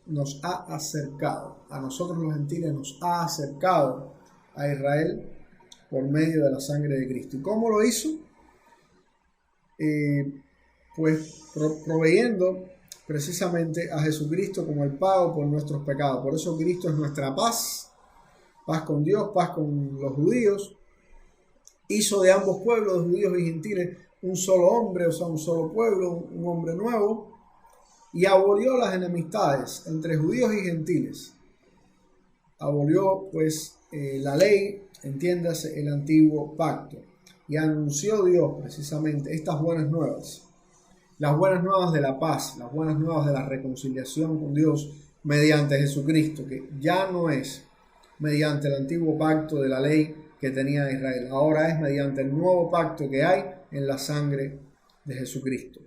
Speaker 1: Nos ha acercado, a nosotros los gentiles nos ha acercado a Israel por medio de la sangre de Cristo. ¿Y cómo lo hizo? Pues proveyendo precisamente a Jesucristo como el pago por nuestros pecados. Por eso Cristo es nuestra paz, paz con Dios, paz con los judíos. Hizo de ambos pueblos, de judíos y gentiles, un solo hombre, o sea, un solo pueblo, un hombre nuevo, y abolió las enemistades entre judíos y gentiles. Abolió pues la ley, entiéndase, el antiguo pacto, y anunció Dios precisamente estas buenas nuevas, las buenas nuevas de la paz, las buenas nuevas de la reconciliación con Dios mediante Jesucristo, que ya no es mediante el antiguo pacto de la ley que tenía Israel, ahora es mediante el nuevo pacto que hay en la sangre de Jesucristo.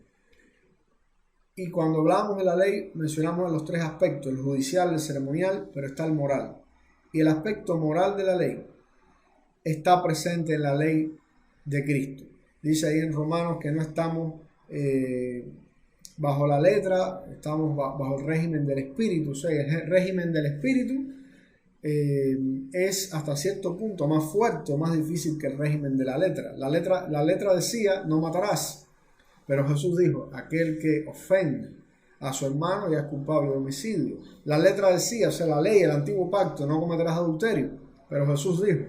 Speaker 1: Y cuando hablamos de la ley mencionamos los tres aspectos, el judicial, el ceremonial, pero está el moral. Y el aspecto moral de la ley está presente en la ley de Cristo. Dice ahí en Romanos que no estamos bajo la letra, estamos bajo el régimen del Espíritu. O sea, el régimen del Espíritu es hasta cierto punto más fuerte o más difícil que el régimen de la letra. La letra decía, no matarás. Pero Jesús dijo, aquel que ofende a su hermano ya es culpable de homicidio. La letra decía, o sea, la ley, el antiguo pacto, no cometerás adulterio. Pero Jesús dijo,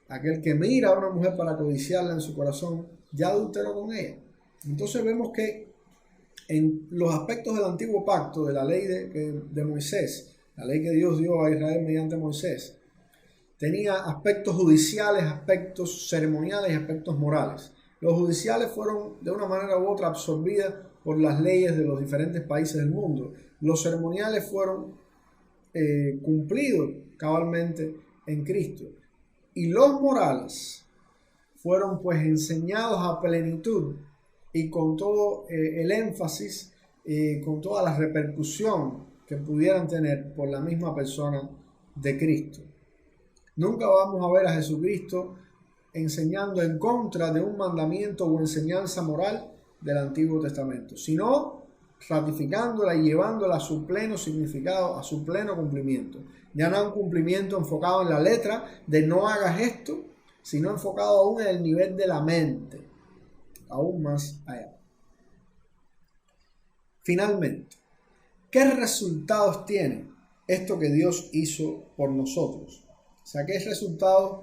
Speaker 1: aquel que mira a una mujer para codiciarla en su corazón, ya adulteró con ella. Entonces vemos que en los aspectos del antiguo pacto, de la ley de Moisés, la ley que Dios dio a Israel mediante Moisés, tenía aspectos judiciales, aspectos ceremoniales y aspectos morales. Los judiciales fueron de una manera u otra absorbidas por las leyes de los diferentes países del mundo. Los ceremoniales fueron cumplidos cabalmente en Cristo. Y los morales fueron pues enseñados a plenitud y con todo el énfasis, con toda la repercusión que pudieran tener por la misma persona de Cristo. Nunca vamos a ver a Jesucristo enseñando en contra de un mandamiento o enseñanza moral del Antiguo Testamento, sino ratificándola y llevándola a su pleno significado, a su pleno cumplimiento. Ya no un cumplimiento enfocado en la letra de no hagas esto, sino enfocado aún en el nivel de la mente, aún más allá. Finalmente, ¿qué resultados tiene esto que Dios hizo por nosotros? O sea, ¿qué resultados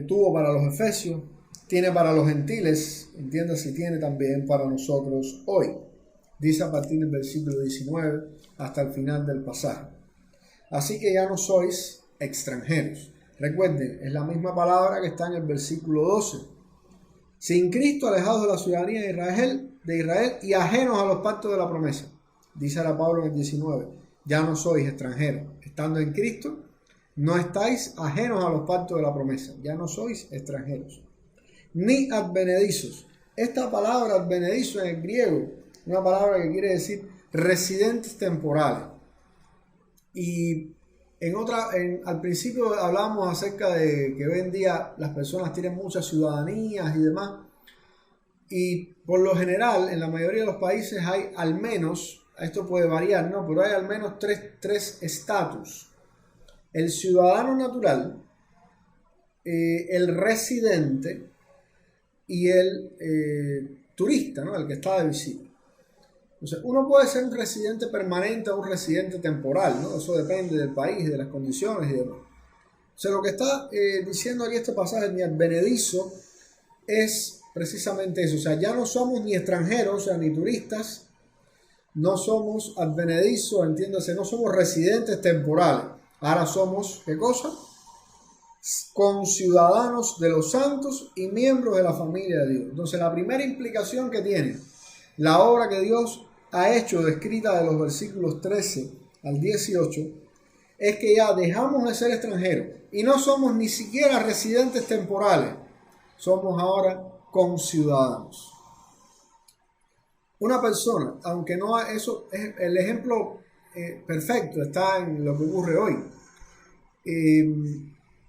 Speaker 1: tuvo para los efesios, tiene para los gentiles, entiéndase, tiene también para nosotros hoy? Dice a partir del versículo 19 hasta el final del pasaje. Así que ya no sois extranjeros. Recuerden, es la misma palabra que está en el versículo 12. Sin Cristo, alejados de la ciudadanía de Israel y ajenos a los pactos de la promesa. Dice ahora Pablo en el 19, ya no sois extranjeros. Estando en Cristo, no estáis ajenos a los pactos de la promesa. Ya no sois extranjeros. Ni advenedizos. Esta palabra advenedizo en el griego, una palabra que quiere decir residentes temporales. Y al principio hablábamos acerca de que hoy en día las personas tienen muchas ciudadanías y demás. Y por lo general, en la mayoría de los países hay al menos, esto puede variar, ¿no? Pero hay al menos tres estatus. El ciudadano natural, el residente y el turista, ¿no? El que está de visita. Entonces, uno puede ser un residente permanente o un residente temporal, ¿no? Eso depende del país, de las condiciones y demás. O sea, lo que está diciendo aquí este pasaje, ni advenedizo, es precisamente eso. O sea, ya no somos ni extranjeros, o sea, ni turistas, no somos advenedizos, entiéndase, no somos residentes temporales. Ahora somos, ¿qué cosa? Conciudadanos de los santos y miembros de la familia de Dios. Entonces, la primera implicación que tiene la obra que Dios ha hecho, descrita de los versículos 13 al 18, es que ya dejamos de ser extranjeros y no somos ni siquiera residentes temporales, somos ahora conciudadanos. Una persona, aunque no, eso es el ejemplo perfecto, está en lo que ocurre hoy.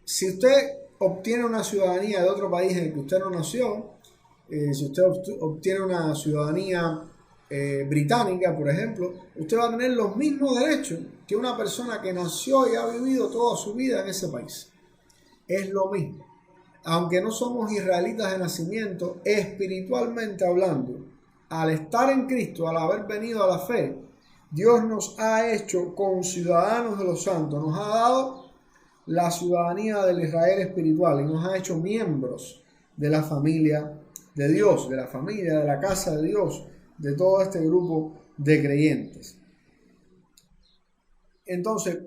Speaker 1: Si usted obtiene una ciudadanía de otro país en el que usted no nació, si usted obtiene una ciudadanía británica, por ejemplo, usted va a tener los mismos derechos que una persona que nació y ha vivido toda su vida en ese país. Es lo mismo. Aunque no somos israelitas de nacimiento, espiritualmente hablando, al estar en Cristo, al haber venido a la fe, Dios nos ha hecho conciudadanos de los santos, nos ha dado la ciudadanía del Israel espiritual y nos ha hecho miembros de la familia de Dios, de la familia, de la casa de Dios, de todo este grupo de creyentes. Entonces,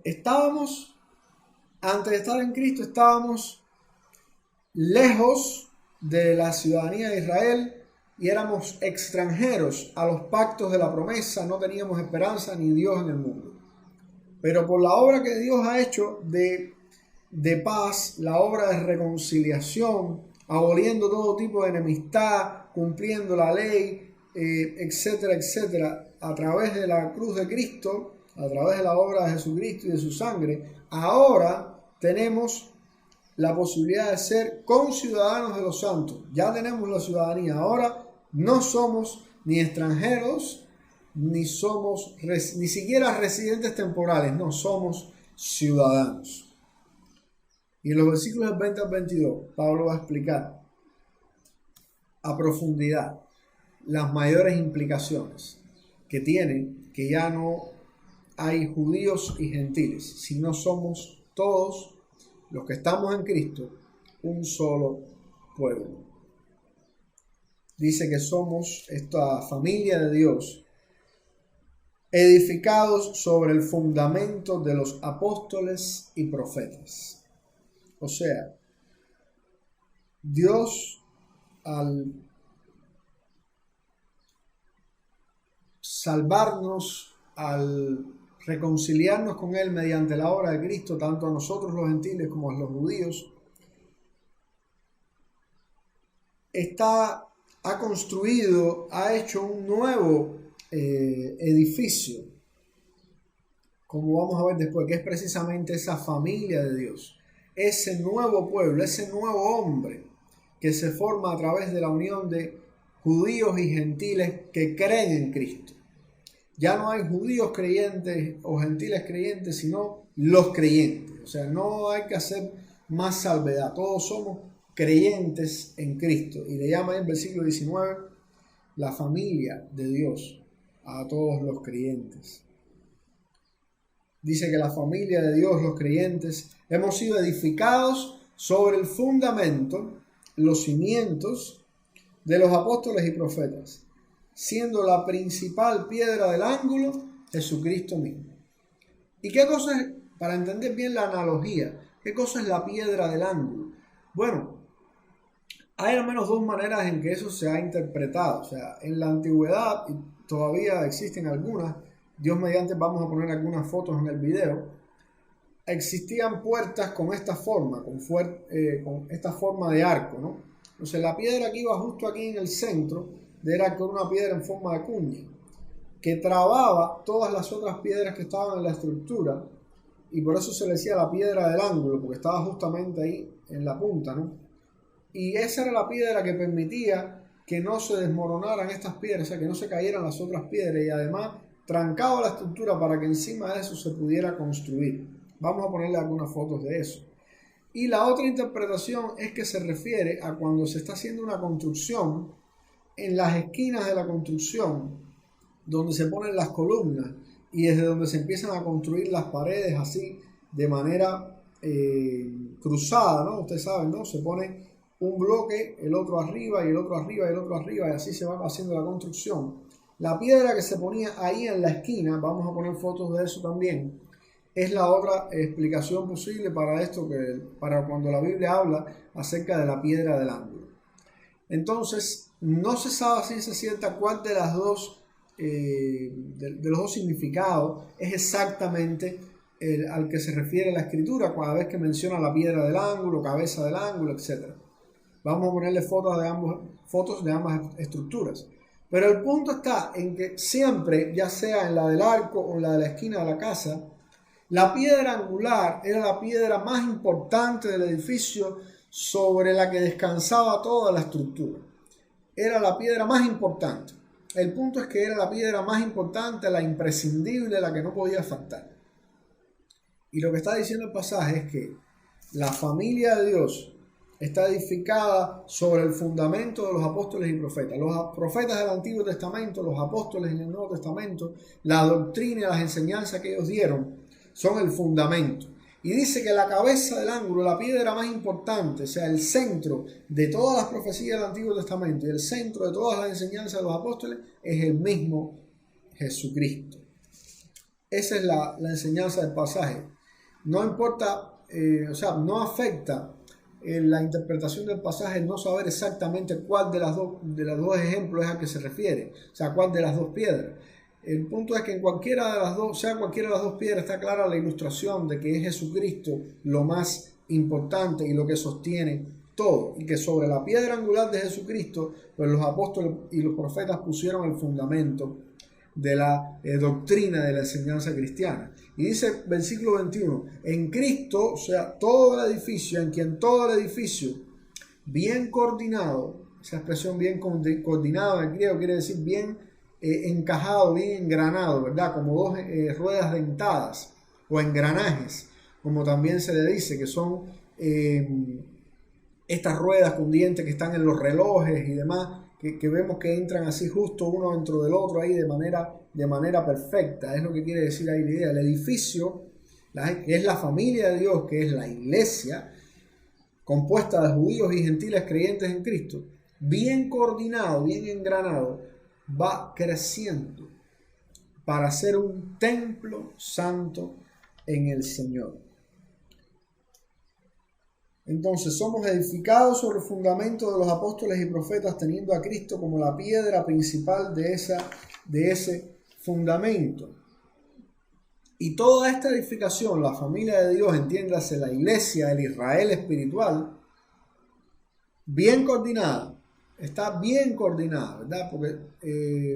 Speaker 1: antes de estar en Cristo, estábamos lejos de la ciudadanía de Israel y éramos extranjeros a los pactos de la promesa, no teníamos esperanza ni Dios en el mundo. Pero por la obra que Dios ha hecho de paz, la obra de reconciliación, aboliendo todo tipo de enemistad, cumpliendo la ley, etcétera, etcétera, a través de la cruz de Cristo, a través de la obra de Jesucristo y de su sangre, ahora tenemos la posibilidad de ser conciudadanos de los santos. Ya tenemos la ciudadanía. Ahora no somos ni extranjeros, ni siquiera residentes temporales. No, somos ciudadanos. Y en los versículos 20 al 22, Pablo va a explicar a profundidad las mayores implicaciones que tiene que ya no hay judíos y gentiles, sino somos todos los que estamos en Cristo, un solo pueblo. Dice que somos esta familia de Dios, edificados sobre el fundamento de los apóstoles y profetas. O sea, Dios, al salvarnos, al reconciliarnos con Él mediante la obra de Cristo, tanto a nosotros los gentiles como a los judíos, ha construido, ha hecho un nuevo edificio, como vamos a ver después, que es precisamente esa familia de Dios, ese nuevo pueblo, ese nuevo hombre que se forma a través de la unión de judíos y gentiles que creen en Cristo. Ya no hay judíos creyentes o gentiles creyentes, sino los creyentes. O sea, no hay que hacer más salvedad. Todos somos creyentes en Cristo. Y le llama en el versículo 19 la familia de Dios a todos los creyentes. Dice que la familia de Dios, los creyentes, hemos sido edificados sobre el fundamento, los cimientos de los apóstoles y profetas, siendo la principal piedra del ángulo Jesucristo mismo. ¿Y qué cosa es, para entender bien la analogía, qué cosa es la piedra del ángulo? Bueno, Hay al menos dos maneras en que eso se ha interpretado. O sea, en la antigüedad, y todavía existen algunas, Dios mediante vamos a poner algunas fotos en el video, existían puertas con esta forma, con esta forma de arco, ¿no? Entonces la piedra que iba justo aquí en el centro era con una piedra en forma de cuña, que trababa todas las otras piedras que estaban en la estructura, y por eso se le decía la piedra del ángulo, porque estaba justamente ahí en la punta, ¿no? Y esa era la piedra que permitía que no se desmoronaran estas piedras, o sea, que no se cayeran las otras piedras, y además trancaba la estructura para que encima de eso se pudiera construir. Vamos a ponerle algunas fotos de eso. Y la otra interpretación es que se refiere a cuando se está haciendo una construcción, en las esquinas de la construcción, donde se ponen las columnas y desde donde se empiezan a construir las paredes así de manera cruzada, ¿no? Ustedes saben, ¿no? Se pone un bloque, el otro arriba y el otro arriba y el otro arriba, y así se va haciendo la construcción. La piedra que se ponía ahí en la esquina, vamos a poner fotos de eso también, es la otra explicación posible para esto, para cuando la Biblia habla acerca de la piedra del ángulo. Entonces, no se sabe a ciencia cierta cuál de las dos, de los dos significados es exactamente al que se refiere la escritura cada vez que menciona la piedra del ángulo, cabeza del ángulo, etc. Vamos a ponerle fotos de ambas estructuras. Pero el punto está en que siempre, ya sea en la del arco o en la de la esquina de la casa, la piedra angular era la piedra más importante del edificio sobre la que descansaba toda la estructura. Era la piedra más importante. El punto es que era la piedra más importante, la imprescindible, la que no podía faltar. Y lo que está diciendo el pasaje es que la familia de Dios está edificada sobre el fundamento de los apóstoles y profetas. Los profetas del Antiguo Testamento, los apóstoles en el Nuevo Testamento, la doctrina y las enseñanzas que ellos dieron son el fundamento. Y dice que la cabeza del ángulo, la piedra más importante, o sea, el centro de todas las profecías del Antiguo Testamento y el centro de todas las enseñanzas de los apóstoles, es el mismo Jesucristo. Esa es la enseñanza del pasaje. No importa, o sea, no afecta la interpretación del pasaje no saber exactamente cuál de los dos ejemplos es a que se refiere, o sea, cuál de las dos piedras. El punto es que en cualquiera de las dos, sea cualquiera de las dos piedras, está clara la ilustración de que es Jesucristo lo más importante y lo que sostiene todo, y que sobre la piedra angular de Jesucristo, pues los apóstoles y los profetas pusieron el fundamento de la doctrina de la enseñanza cristiana. Y dice versículo 21, en Cristo, o sea, todo el edificio, en quien todo el edificio bien coordinado, esa expresión bien coordinado en griego quiere decir bien encajado, bien engranado, ¿verdad? Como dos ruedas dentadas o engranajes, como también se le dice, que son estas ruedas con dientes que están en los relojes y demás, que vemos que entran así justo uno dentro del otro ahí de manera perfecta. Es lo que quiere decir ahí la idea. El edificio, que es la familia de Dios, que es la iglesia, compuesta de judíos y gentiles creyentes en Cristo, bien coordinado, bien engranado, va creciendo para ser un templo santo en el Señor. Entonces somos edificados sobre el fundamento de los apóstoles y profetas, teniendo a Cristo como la piedra principal de ese fundamento. Y toda esta edificación, la familia de Dios, entiéndase la iglesia, el Israel espiritual, bien coordinada, está bien coordinada, ¿verdad? Porque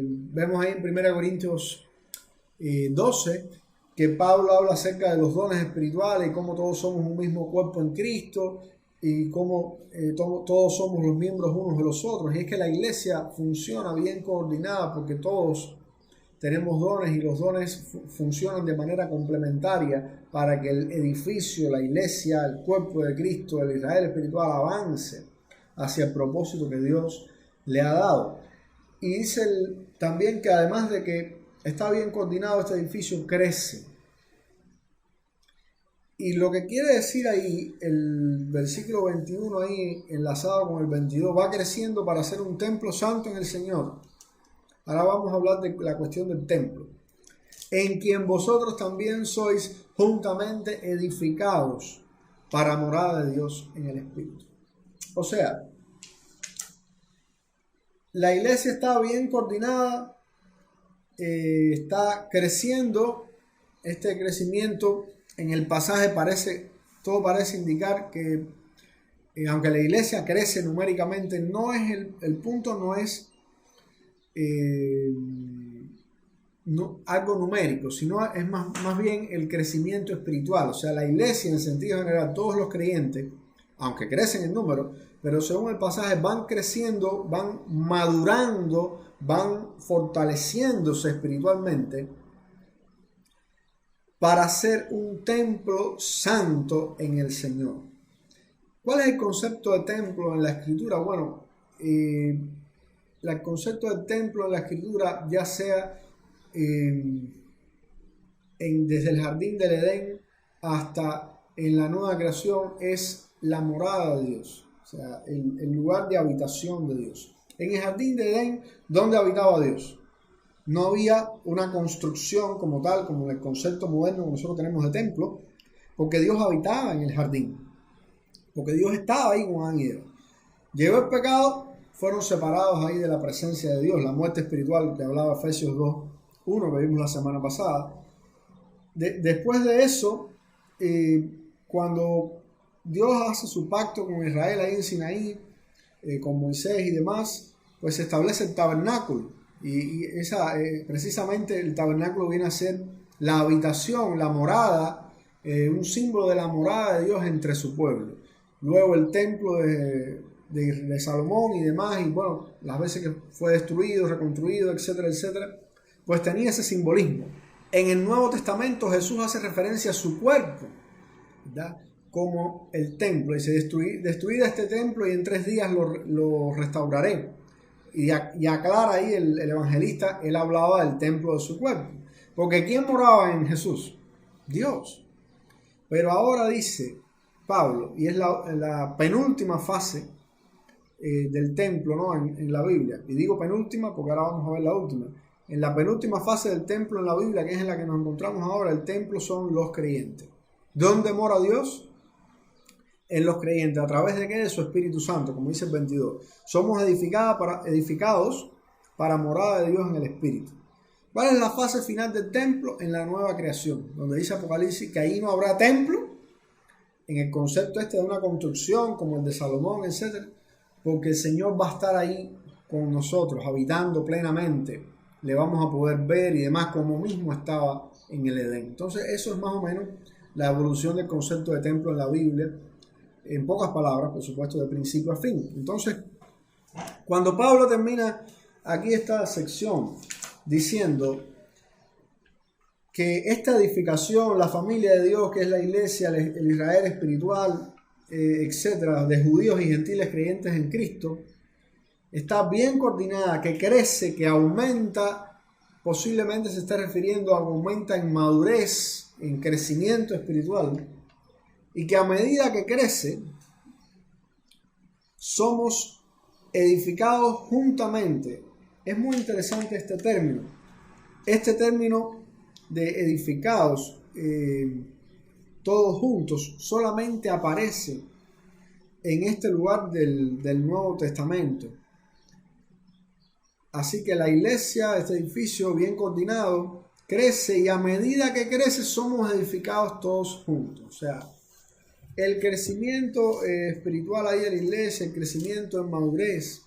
Speaker 1: vemos ahí en 1 Corintios 12 que Pablo habla acerca de los dones espirituales y cómo todos somos un mismo cuerpo en Cristo y cómo todos somos los miembros unos de los otros. Y es que la iglesia funciona bien coordinada porque todos tenemos dones y los dones funcionan de manera complementaria para que el edificio, la iglesia, el cuerpo de Cristo, el Israel espiritual avance hacia el propósito que Dios le ha dado. Y dice también que además de que está bien coordinado, este edificio crece. Y lo que quiere decir ahí, el versículo 21 ahí enlazado con el 22, va creciendo para ser un templo santo en el Señor. Ahora vamos a hablar de la cuestión del templo. En quien vosotros también sois juntamente edificados para morada de Dios en el Espíritu. O sea, La iglesia está bien coordinada, está creciendo. Este crecimiento en el pasaje todo parece indicar que aunque la iglesia crece numéricamente, no es el punto no es algo numérico, sino es más bien el crecimiento espiritual. O sea, la iglesia en sentido general, todos los creyentes, aunque crecen en número, pero según el pasaje van creciendo, van madurando, van fortaleciéndose espiritualmente para ser un templo santo en el Señor. ¿Cuál es el concepto de templo en la Escritura? Bueno, el concepto de templo en la Escritura, ya sea desde el jardín del Edén hasta en la nueva creación, es la morada de Dios, o sea, el lugar de habitación de Dios. En el jardín de Edén, ¿dónde habitaba Dios? No había una construcción como tal, como en el concepto moderno que nosotros tenemos de templo, porque Dios habitaba en el jardín, porque Dios estaba ahí con Adán y Eva. Llegó el pecado, fueron separados ahí de la presencia de Dios, la muerte espiritual que hablaba Efesios 2:1 que vimos la semana pasada. Después de eso, cuando Dios hace su pacto con Israel ahí en Sinaí, con Moisés y demás, pues se establece el tabernáculo. Y precisamente el tabernáculo viene a ser la habitación, la morada, un símbolo de la morada de Dios entre su pueblo. Luego el templo de Salomón y demás, y bueno, las veces que fue destruido, reconstruido, etcétera, etcétera, pues tenía ese simbolismo. En el Nuevo Testamento Jesús hace referencia a su cuerpo, ¿verdad?, como el templo. Dice, destruid este templo y en 3 días lo restauraré. Y aclara ahí el evangelista, él hablaba del templo de su cuerpo. Porque ¿quién moraba en Jesús? Dios. Pero ahora dice Pablo, y es la penúltima fase del templo, ¿no?, en la Biblia. Y digo penúltima porque ahora vamos a ver la última. En la penúltima fase del templo en la Biblia, que es en la que nos encontramos ahora, el templo son los creyentes. ¿Dónde mora Dios? En los creyentes. ¿A través de qué? De su Espíritu Santo, como dice el 22. Somos edificados para morada de Dios en el Espíritu. ¿Cuál es la fase final del templo? En la nueva creación, donde dice Apocalipsis que ahí no habrá templo, en el concepto de una construcción como el de Salomón, etc., porque el Señor va a estar ahí con nosotros, habitando plenamente. Le vamos a poder ver y demás, como mismo estaba en el Edén. Entonces eso es más o menos la evolución del concepto de templo en la Biblia, en pocas palabras, por supuesto, de principio a fin. Entonces, cuando Pablo termina aquí esta sección diciendo que esta edificación, la familia de Dios, que es la iglesia, el Israel espiritual, etcétera, de judíos y gentiles creyentes en Cristo, está bien coordinada, que crece, que aumenta, posiblemente se está refiriendo a aumenta en madurez, en crecimiento espiritual, y que a medida que crece, somos edificados juntamente. Es muy interesante este término. Este término de edificados, todos juntos, solamente aparece en este lugar del Nuevo Testamento. Así que la iglesia, este edificio bien coordinado, crece, y a medida que crece somos edificados todos juntos. O sea, el crecimiento espiritual ahí de la iglesia, el crecimiento en madurez,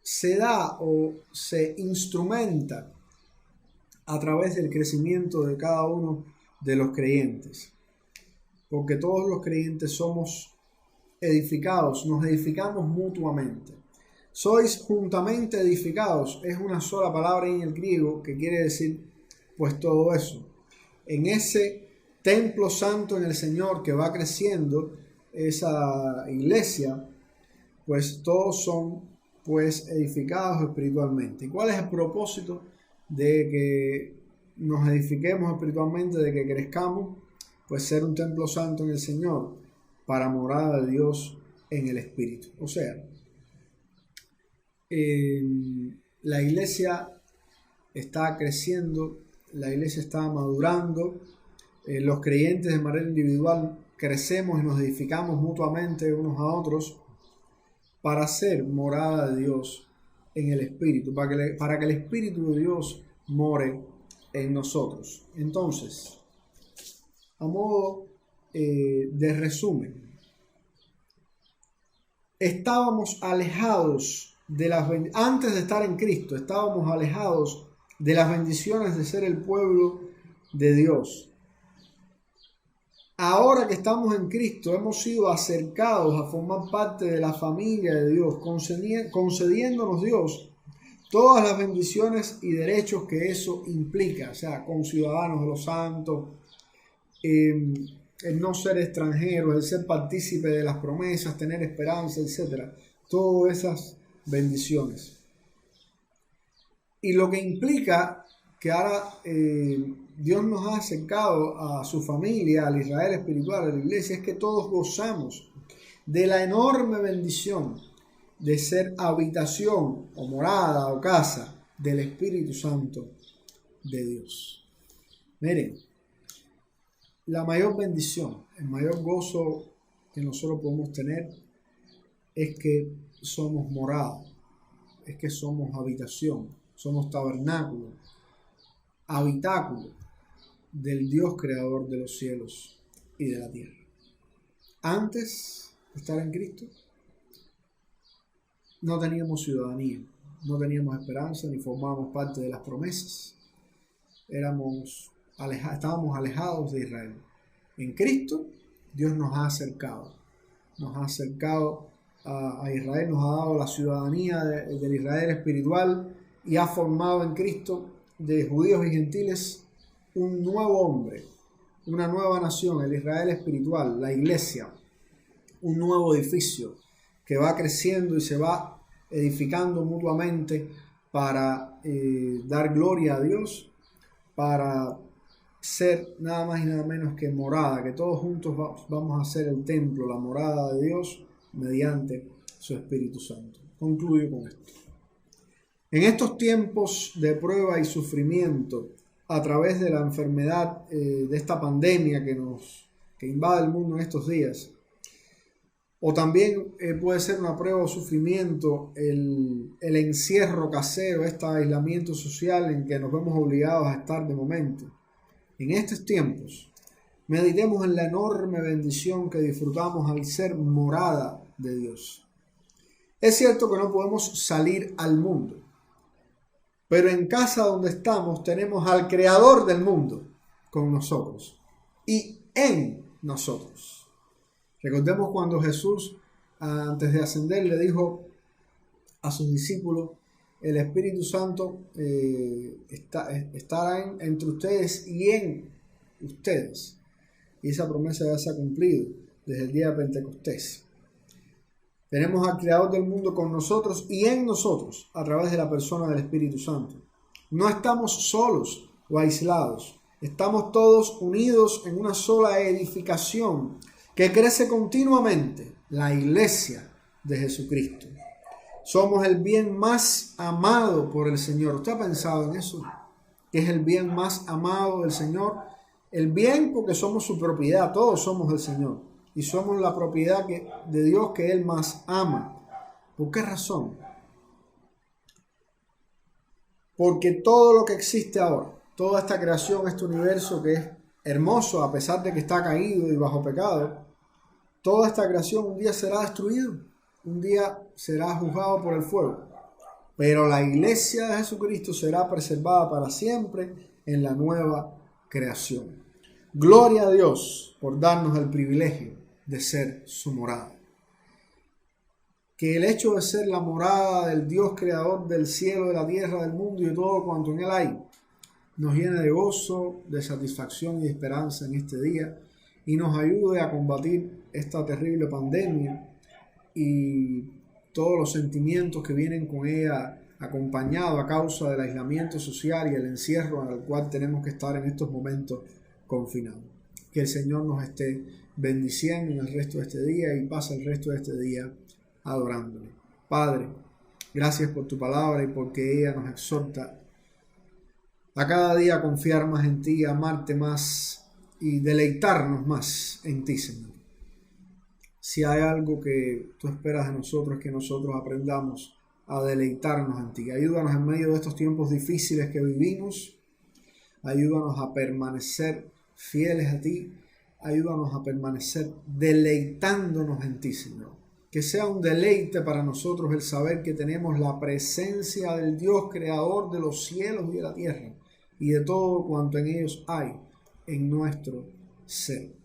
Speaker 1: se da o se instrumenta a través del crecimiento de cada uno de los creyentes. Porque todos los creyentes somos edificados, nos edificamos mutuamente. Sois juntamente edificados, es una sola palabra en el griego que quiere decir pues todo eso. En ese templo santo en el Señor que va creciendo, esa iglesia, pues todos son pues edificados espiritualmente. ¿Y cuál es el propósito de que nos edifiquemos espiritualmente, de que crezcamos? Pues ser un templo santo en el Señor, para morada de Dios en el Espíritu. O sea, la iglesia está creciendo, la iglesia está madurando, los creyentes de manera individual crecemos y nos edificamos mutuamente unos a otros, para ser morada de Dios en el Espíritu, para que el Espíritu de Dios more en nosotros. Entonces, a modo de resumen, estábamos alejados antes de estar en Cristo, estábamos alejados de las bendiciones de ser el pueblo de Dios. Ahora que estamos en Cristo, hemos sido acercados a formar parte de la familia de Dios, concediéndonos Dios todas las bendiciones y derechos que eso implica, o sea, conciudadanos de los santos, el no ser extranjero, el ser partícipe de las promesas, tener esperanza, etc. Todas esas bendiciones. Y lo que implica que ahora Dios nos ha acercado a su familia, al Israel espiritual, a la iglesia, es que todos gozamos de la enorme bendición de ser habitación o morada o casa del Espíritu Santo de Dios. Miren, la mayor bendición, el mayor gozo que nosotros podemos tener es que somos morada, es que somos habitación, somos tabernáculo, habitáculo del Dios creador de los cielos y de la tierra. Antes de estar en Cristo, no teníamos ciudadanía, no teníamos esperanza, ni formábamos parte de las promesas. Estábamos alejados de Israel. En Cristo, Dios nos ha acercado a Israel, nos ha dado la ciudadanía del Israel espiritual y ha formado en Cristo de judíos y gentiles un nuevo hombre, una nueva nación, el Israel espiritual, la iglesia, un nuevo edificio que va creciendo y se va edificando mutuamente para dar gloria a Dios, para ser nada más y nada menos que morada, que todos juntos vamos a ser el templo, la morada de Dios mediante su Espíritu Santo. Concluyo con esto. En estos tiempos de prueba y sufrimiento, a través de la enfermedad de esta pandemia que invade el mundo en estos días, o también puede ser una prueba o sufrimiento el encierro casero, este aislamiento social en que nos vemos obligados a estar de momento. En estos tiempos, meditemos en la enorme bendición que disfrutamos al ser morada de Dios. Es cierto que no podemos salir al mundo, pero en casa donde estamos tenemos al Creador del mundo con nosotros y en nosotros. Recordemos cuando Jesús, antes de ascender, le dijo a sus discípulos: el Espíritu Santo estará entre ustedes y en ustedes. Y esa promesa ya se ha cumplido desde el día de Pentecostés. Tenemos al Creador del mundo con nosotros y en nosotros a través de la persona del Espíritu Santo. No estamos solos o aislados. Estamos todos unidos en una sola edificación que crece continuamente, la iglesia de Jesucristo. Somos el bien más amado por el Señor. ¿Usted ha pensado en eso? ¿Qué es el bien más amado del Señor? El bien porque somos su propiedad, todos somos del Señor. Y somos la propiedad de Dios que Él más ama. ¿Por qué razón? Porque todo lo que existe ahora, toda esta creación, este universo que es hermoso a pesar de que está caído y bajo pecado, toda esta creación un día será destruido, un día será juzgado por el fuego. Pero la iglesia de Jesucristo será preservada para siempre en la nueva creación. Gloria a Dios por darnos el privilegio de ser su morada. Que el hecho de ser la morada del Dios creador del cielo, de la tierra, del mundo y de todo cuanto en él hay, nos llene de gozo, de satisfacción y de esperanza en este día y nos ayude a combatir esta terrible pandemia y todos los sentimientos que vienen con ella acompañado a causa del aislamiento social y el encierro en el cual tenemos que estar en estos momentos confinados. Que el Señor nos esté bendiciendo en el resto de este día y pasa el resto de este día adorándole. Padre, gracias por tu palabra y porque ella nos exhorta a cada día confiar más en ti, amarte más y deleitarnos más en ti, Señor. Si hay algo que tú esperas de nosotros, es que nosotros aprendamos a deleitarnos en ti. Ayúdanos en medio de estos tiempos difíciles que vivimos. Ayúdanos a permanecer fieles a ti. Ayúdanos a permanecer deleitándonos en ti, Señor. Que sea un deleite para nosotros el saber que tenemos la presencia del Dios creador de los cielos y de la tierra y de todo cuanto en ellos hay en nuestro ser.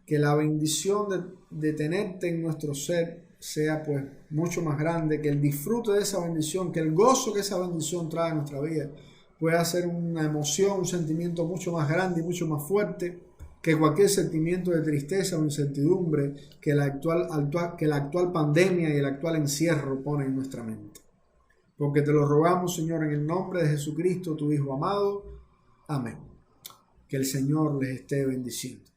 Speaker 1: Que la bendición de tenerte en nuestro ser sea pues mucho más grande, que el disfrute de esa bendición, que el gozo que esa bendición trae a nuestra vida pueda ser una emoción, un sentimiento mucho más grande y mucho más fuerte que cualquier sentimiento de tristeza o incertidumbre que la actual pandemia y el actual encierro pone en nuestra mente. Porque te lo rogamos, Señor, en el nombre de Jesucristo, tu Hijo amado. Amén. Que el Señor les esté bendiciendo.